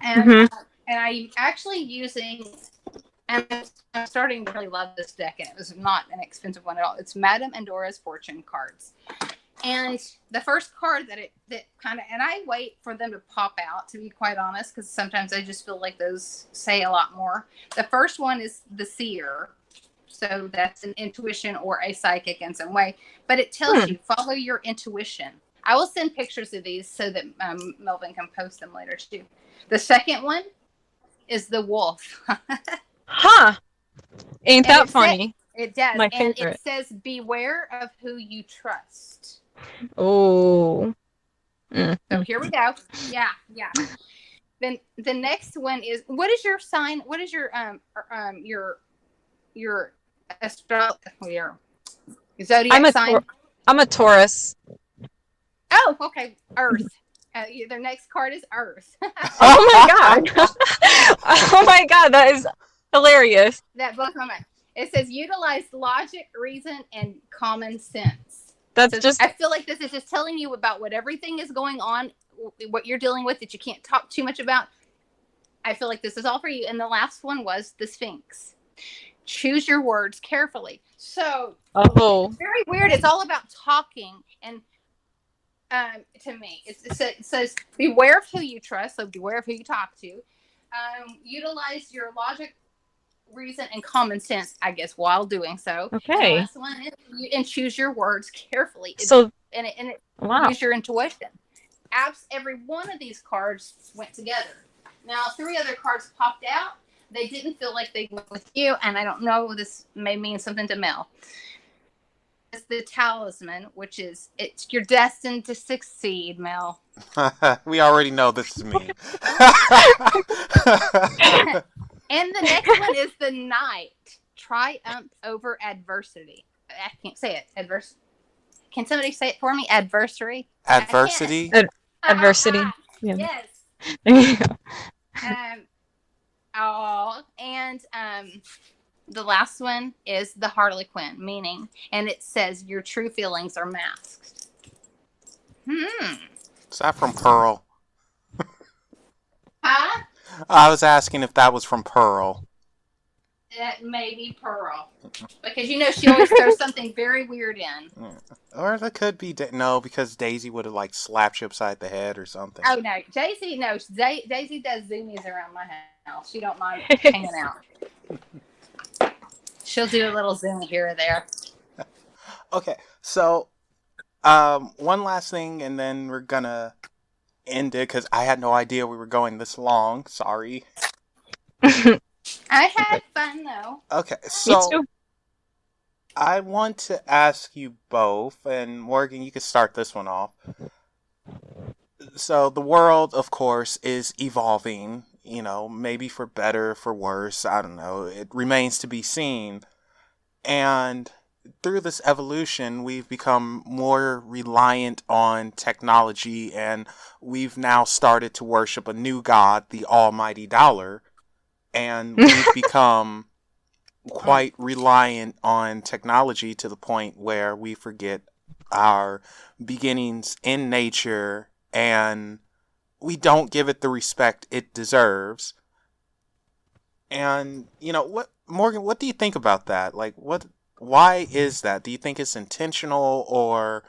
And and I'm actually using And I'm starting to really love this deck, and it was not an expensive one at all. It's Madame Andora's Fortune cards. And the first card that kind of, and I wait for them to pop out, to be quite honest, because sometimes I just feel like those say a lot more. The first one is the Seer. So that's an intuition or a psychic in some way. But it tells you, follow your intuition. I will send pictures of these so that Melvin can post them later too. The second one is the Wolf. Huh. Ain't that funny? It does. My and favorite. It says, beware of who you trust. Oh. So here we go. Yeah. Then the next one is, what is your sign? What is your zodiac sign? I'm a Taurus. Oh, okay. Earth. Their next card is Earth. Oh my god. Oh my god, that is hilarious. That blows my mind. It says utilize logic, reason, and common sense. That's just. I feel like this is just telling you about what everything is going on, what you're dealing with that you can't talk too much about. I feel like this is all for you. And the last one was the Sphinx. Choose your words carefully. So, it's very weird. It's all about talking. And to me, it says beware of who you trust. So beware of who you talk to. Utilize your logic, reason, and common sense, I guess, while doing so. Okay. And the last one is, and choose your words carefully. Wow. Use your intuition. Every one of these cards went together. Now, 3 other cards popped out. They didn't feel like they went with you, and I don't know, this may mean something to Mel. It's the Talisman, which is, you're destined to succeed, Mel. We already know this is me. And the next one is the Knight. Triumph over adversity. I can't say it. Can somebody say it for me? Adversary? Adversity? Adversity. Yeah. Yes. There you go. And the last one is the Harlequin, meaning, and it says your true feelings are masked. Is that from Pearl? Huh? I was asking if that was from Pearl. That may be Pearl. Because she always throws something very weird in. Or that could be... No, because Daisy would have, slapped you upside the head or something. Oh, no. Daisy does zoomies around my house. She don't mind hanging out. She'll do a little zoom here or there. Okay, so one last thing, and then we're gonna end it, because I had no idea we were going this long. Sorry. I had fun, though. Okay, so Me too. I want to ask you both, and Morgan, you can start this one off. So the world, of course, is evolving, maybe for better, for worse, I don't know. It remains to be seen. And through this evolution, we've become more reliant on technology, and we've now started to worship a new god, the almighty dollar. And we've become quite reliant on technology to the point where we forget our beginnings in nature, and we don't give it the respect it deserves. And, Morgan, what do you think about that? Why is that? Do you think it's intentional, or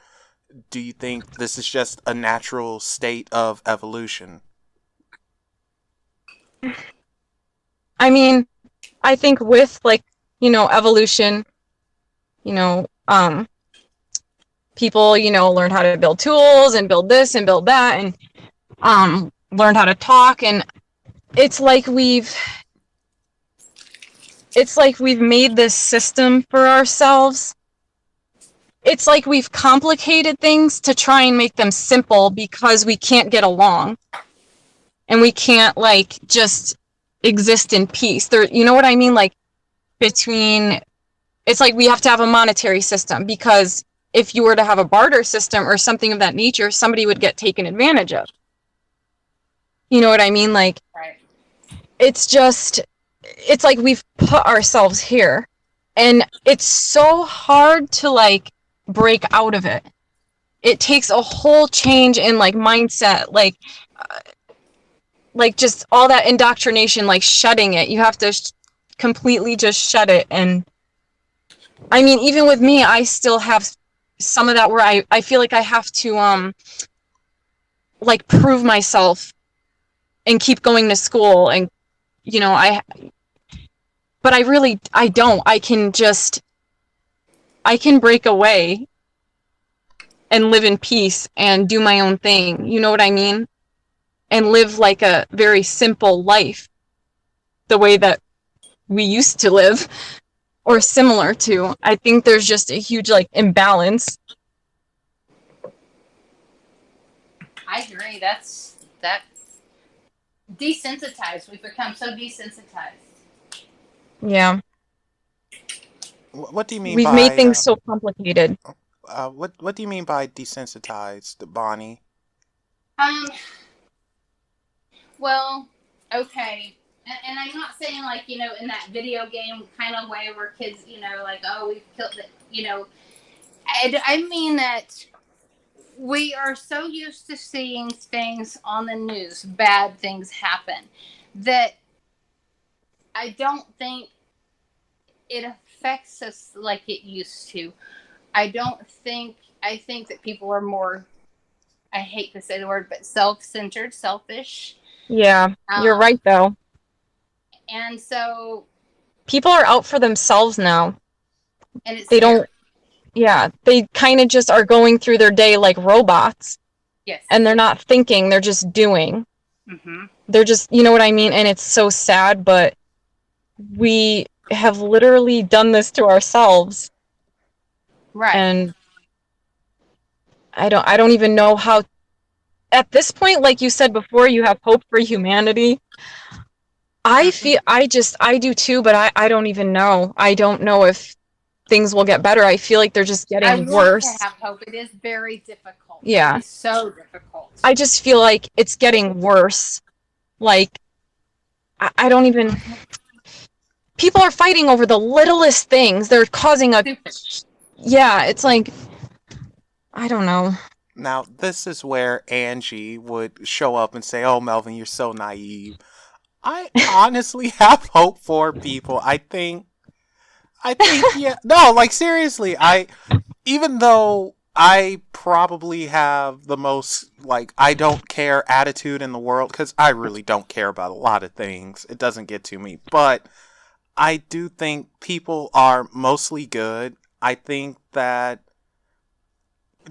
do you think this is just a natural state of evolution? I mean, I think with evolution, people, learn how to build tools and build this and build that, and learn how to talk, and it's like we've made this system for ourselves. It's like we've complicated things to try and make them simple because we can't get along. And we can't just exist in peace. You know what I mean? It's like we have to have a monetary system, because if you were to have a barter system or something of that nature, somebody would get taken advantage of. You know what I mean? Right. It's like we've put ourselves here, and it's so hard to break out of it. It takes a whole change in mindset, just all that indoctrination, shutting it. You have to completely just shut it. And I mean, even with me, I still have some of that where I feel like I have to like prove myself and keep going to school, and you know, but I don't. I can break away and live in peace and do my own thing. You know what I mean? And live like a very simple life, the way that we used to live or similar to. I think there's just a huge like imbalance. I agree. That desensitized. We've become so desensitized. Yeah. What do you mean We've made by things so complicated. what do you mean by desensitized, Bonnie? Um. Well, okay. And I'm not saying like, you know, in that video game kind of way where kids, you know, like, oh, we've killed it, you know. I mean that we are so used to seeing things on the news, bad things happen, that I don't think it affects us like it used to. I think that people are more, I hate to say the word, but self-centered, selfish. Yeah, you're right though. And so, People are out for themselves now. and it's They scary. don't, yeah, they kind of just are going through their day like robots. Yes. And they're not thinking, they're just doing. Mm-hmm. They're just, you know what I mean? And it's so sad, but we have literally done this to ourselves. Right. And I don't even know how, at this point, like you said before, you have hope for humanity. I feel, I do too, but I don't even know. I don't know if things will get better. I feel like they're just I getting want worse. to have hope. It is very difficult. Yeah. It is so difficult. I just feel like it's getting worse. Like, I don't even, people are fighting over the littlest things. They're causing a, yeah, it's like, I don't know. Now, this is where Angie would show up and say, "Oh, Melvin, you're so naive." I honestly have hope for people. Yeah, no, like seriously, even though I probably have the most, like, I don't care attitude in the world, because I really don't care about a lot of things. It doesn't get to me. But I do think people are mostly good. I think that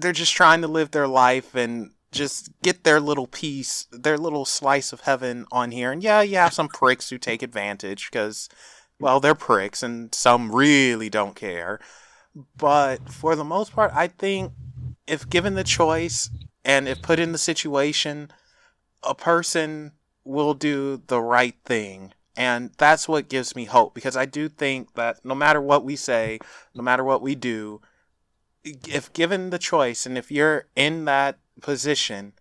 they're just trying to live their life and just get their little piece, their little slice of heaven on here. And yeah, you have some pricks who take advantage because, well, they're pricks and some really don't care. But for the most part, I think if given the choice and if put in the situation, a person will do the right thing. And that's what gives me hope, because I do think that no matter what we say, no matter what we do, if given the choice and if you're in that position,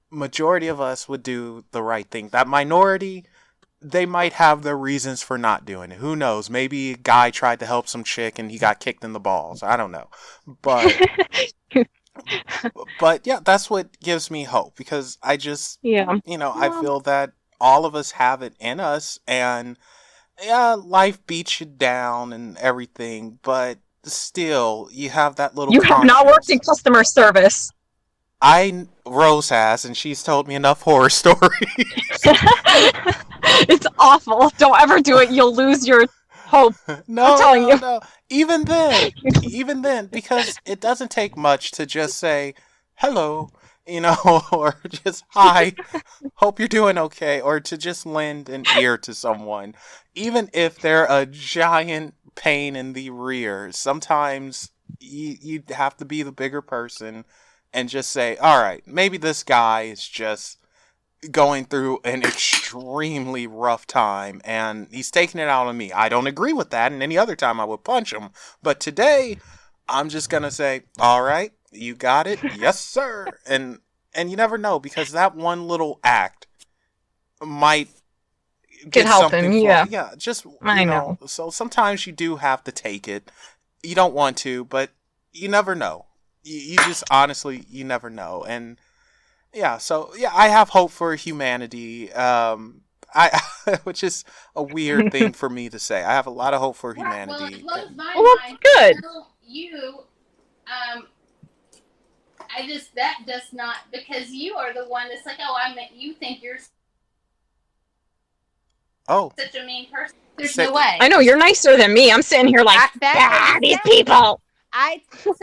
majority of us would do the right thing. That minority, they might have their reasons for not doing it. Who knows? Maybe a guy tried to help some chick and he got kicked in the balls. I don't know. But but yeah, that's what gives me hope, because I just, Yeah. I feel that all of us have it in us, and yeah, life beats you down and everything, but still you have that little You have not worked in conscience. customer service. Rose has, and she's told me enough horror stories. It's awful. Don't ever do it. You'll lose your hope. No, I'm telling you. no. Even then, because it doesn't take much to just say hello, or just hi, hope you're doing okay, or to just lend an ear to someone, even if they're a giant pain in the rear. Sometimes you have to be the bigger person and just say, all right, maybe this guy is just going through an extremely rough time and he's taking it out on me. I don't agree with that, and any other time I would punch him. But today, I'm just gonna say, all right, you got it, yes sir. And you never know, because that one little act might Could get help something him, yeah. yeah, just I know. so sometimes you do have to take it. You don't want to, but you never know. You just honestly, you never know. And yeah, so yeah, I have hope for humanity. which is a weird thing for me to say. I have a lot of hope for Right. Well, it humanity. blows my Well, mind. that's good. You, um, I just that does not because you are the one that's like, oh, you think you're Oh, such a mean person. There's say, no way. I know you're nicer than me. I'm sitting here like, these people. Same.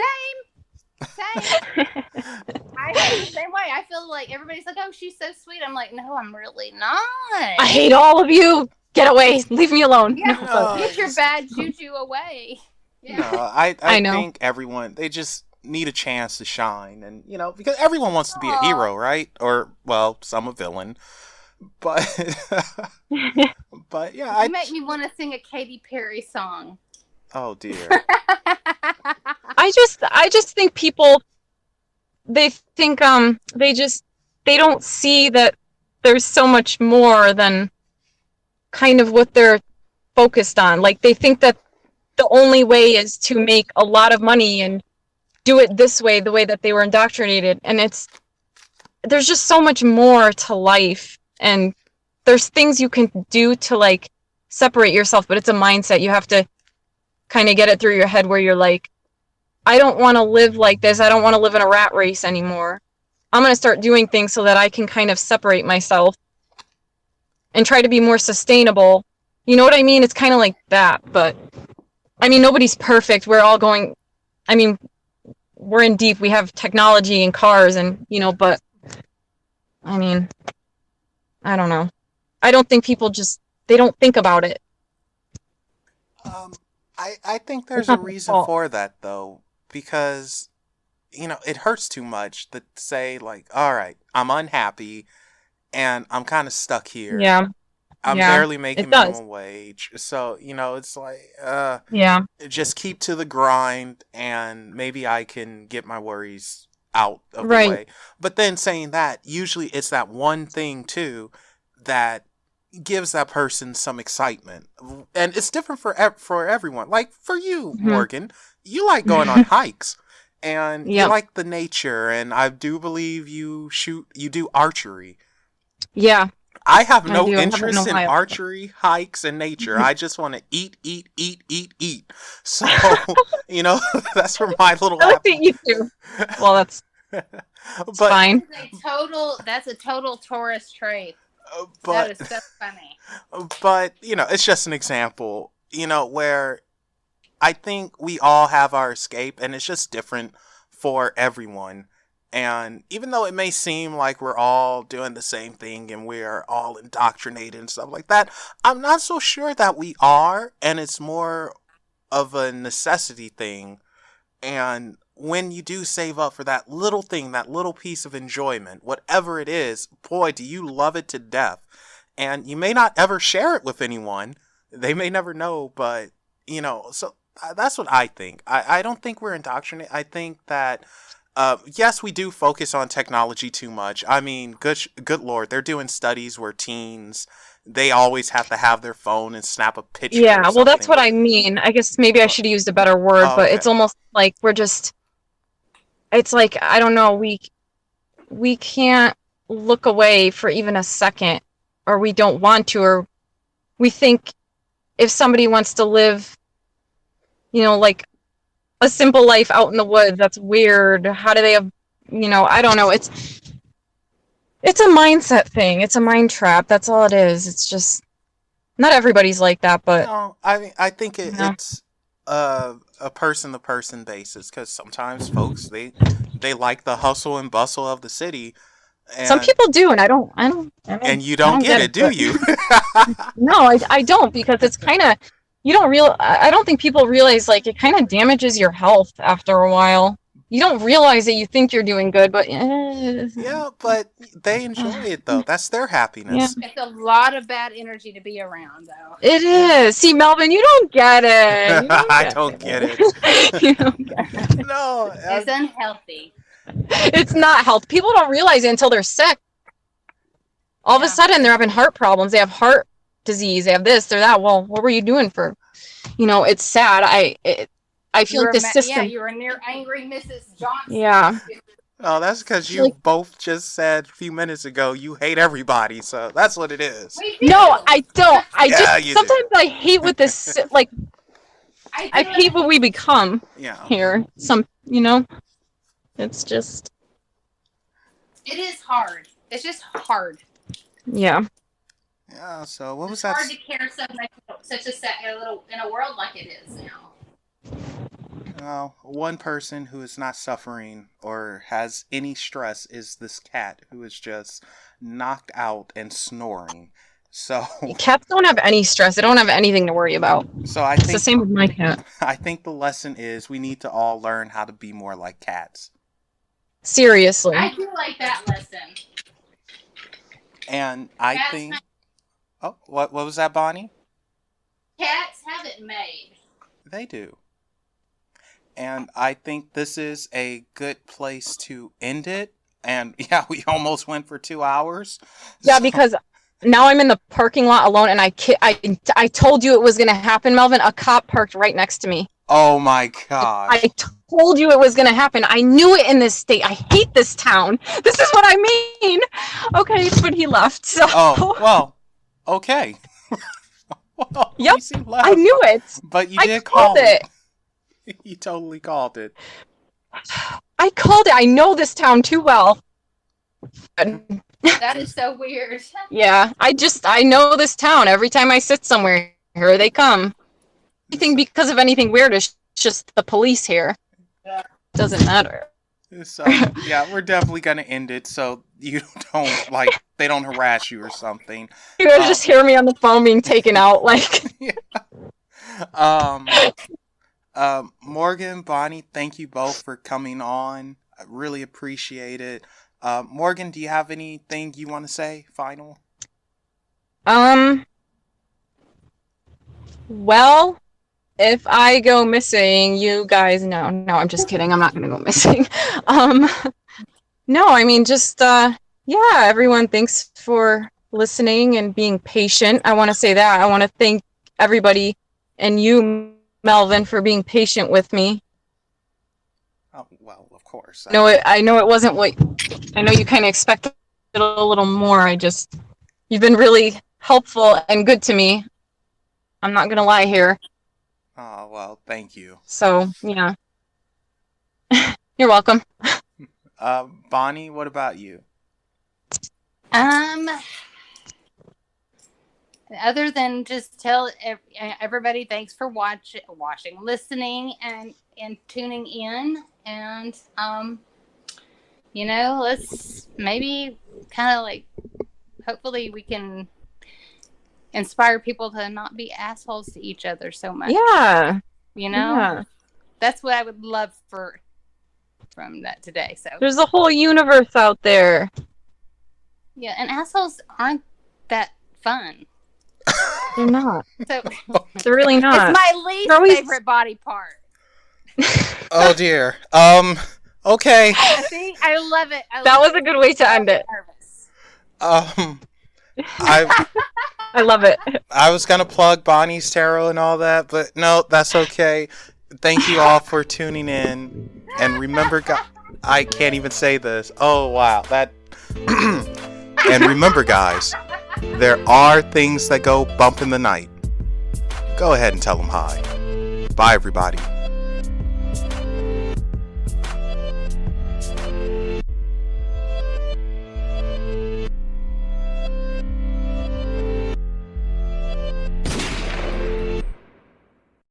I feel the same way. I feel like everybody's like, oh, she's so sweet. I'm like, no, I'm really not. I hate all of you. Get away. Leave me alone. Yeah, No, get your bad juju away. Yeah. no, I know. think everyone, they just need a chance to shine, and because everyone wants to be a hero, right? Or, well, some a villain, but but yeah, You make me want to sing a Katy Perry song. Oh dear. I just think people, they think they don't see that there's so much more than kind of what they're focused on. Like, they think that the only way is to make a lot of money and do it this way, the way that they were indoctrinated. And there's just so much more to life, and there's things you can do to like separate yourself, but it's a mindset. You have to kind of get it through your head where you're like, I don't want to live like this. I don't want to live in a rat race anymore. I'm going to start doing things so that I can kind of separate myself and try to be more sustainable. You know what I mean? It's kind of like that, but I mean, nobody's perfect. We're all going, I mean, we're in deep. We have technology and cars and, but I mean, I don't know. I don't think people they don't think about it. I think there's a reason for that, though, because, it hurts too much to say, like, all right, I'm unhappy and I'm kind of stuck here. Yeah. I'm barely making minimum wage. So, it's like, yeah, just keep to the grind and maybe I can get my worries out of the way. But then saying that, usually it's that one thing, too, that gives that person some excitement, and it's different for everyone. Like for you, Morgan, you like going on hikes, and you like the nature, and I do believe you do archery. Yeah, I have no interest in archery, hikes, and nature. I just want to eat. So that's where my little. I like to eat too. Well, that's fine. That's a total tourist trait. But that is so funny. But it's just an example. Where I think we all have our escape, and it's just different for everyone. And even though it may seem like we're all doing the same thing and we're all indoctrinated and stuff like that, I'm not so sure that we are, and it's more of a necessity thing. And when you do save up for that little thing, that little piece of enjoyment, whatever it is, boy, do you love it to death. And you may not ever share it with anyone. They may never know, but, so that's what I think. I don't think we're indoctrinated. I think that, yes, we do focus on technology too much. I mean, good Lord, they're doing studies where teens, they always have to have their phone and snap a picture. Yeah, well, that's what I mean. I guess maybe I should have used a better word, but it's almost like it's like, I don't know, we can't look away for even a second, or we don't want to, or we think if somebody wants to live, like a simple life out in the woods, that's weird. How do they have, I don't know. It's a mindset thing. It's a mind trap. That's all it is. It's just, not everybody's like that, but. No, I mean, I think it's a person-to-person basis, because sometimes folks, they like the hustle and bustle of the city. And some people do, and I don't. And you don't get it, do you? No, I don't, because it's kind of, I don't think people realize, like, it kind of damages your health after a while. You don't realize that you think you're doing good, but yeah, but they enjoy it though. That's their happiness. Yeah. It's a lot of bad energy to be around, though. It is. See, Melvin, you don't get it. I don't get it. You don't get it. No, it's unhealthy. It's not health. People don't realize it until they're sick. All of a sudden, they're having heart problems. They have heart disease. They have this, they're that. Well, what were you doing for? It's sad. I feel like the system. Yeah, you were near angry Mrs. Johnson. Yeah. Oh, that's because you Like, both just said a few minutes ago you hate everybody, so that's what it is. We do. no, I don't. I Yeah, just you do. sometimes I hate what this like. I hate what we become Yeah. here. It's just It is hard. It's just hard. yeah. Yeah, so what was It's that? hard to care so much, such a little in a world like it is now. One person who is not suffering or has any stress is this cat who is just knocked out and snoring. So, Cats don't have any stress. They don't have anything to worry about. so I It's the think same with my cat. I think the lesson is we need to all learn how to be more like cats. Seriously. I do like that lesson. And I Cats think, oh, what was that, Bonnie? Cats have it made. They do. And I think this is a good place to end it. And yeah, we almost went for 2 hours. Yeah, So- because now I'm in the parking lot alone, and I told you it was gonna happen, Melvin. A cop parked right next to me. Oh my gosh. I told you it was gonna happen. I knew it in this state. I hate this town. This is what I mean. Okay, but he left. So Oh, well, okay. Well, Yep, at least he left. I knew it. But you I did called call it. You totally called it. I called it. I know this town too well. That is so weird. Yeah, I know this town. Every time I sit somewhere, here they come. Anything because of anything weird is just the police here. Yeah. Doesn't matter. So, yeah, we're definitely going to end it so you don't, they don't harass you or something. You guys just hear me on the phone being taken out, like. Morgan, Bonnie, thank you both for coming on. I really appreciate it. Morgan, do you have anything you want to say, final? Well, if I go missing, you guys know. No, I'm just kidding. I'm not gonna go missing. No, I mean, just, yeah, everyone, thanks for listening and being patient. I want to say that. I want to thank everybody and you, Melvin, for being patient with me. Oh, well, of course. I know it wasn't what, I know you kind of expected a little more. You've been really helpful and good to me. I'm not gonna lie here. Oh, well, thank you. So, yeah. You're welcome. Bonnie, what about you? Other than just tell everybody thanks for watching, listening, and tuning in, and let's maybe kind of like, hopefully we can inspire people to not be assholes to each other so much. Yeah. Yeah. That's what I would love from that today. So There's a whole universe out there. yeah, and assholes aren't that fun. They're not. So They're really not. it's my least favorite body part. Oh, dear. Okay. See, I love it. That was a good way to end it. I love it. I was gonna plug Bonnie's Tarot and all that, but no, that's okay. Thank you all for tuning in, and remember, I can't even say this. Oh wow, that. And remember, guys, there are things that go bump in the night. Go ahead and tell them hi. Bye, everybody.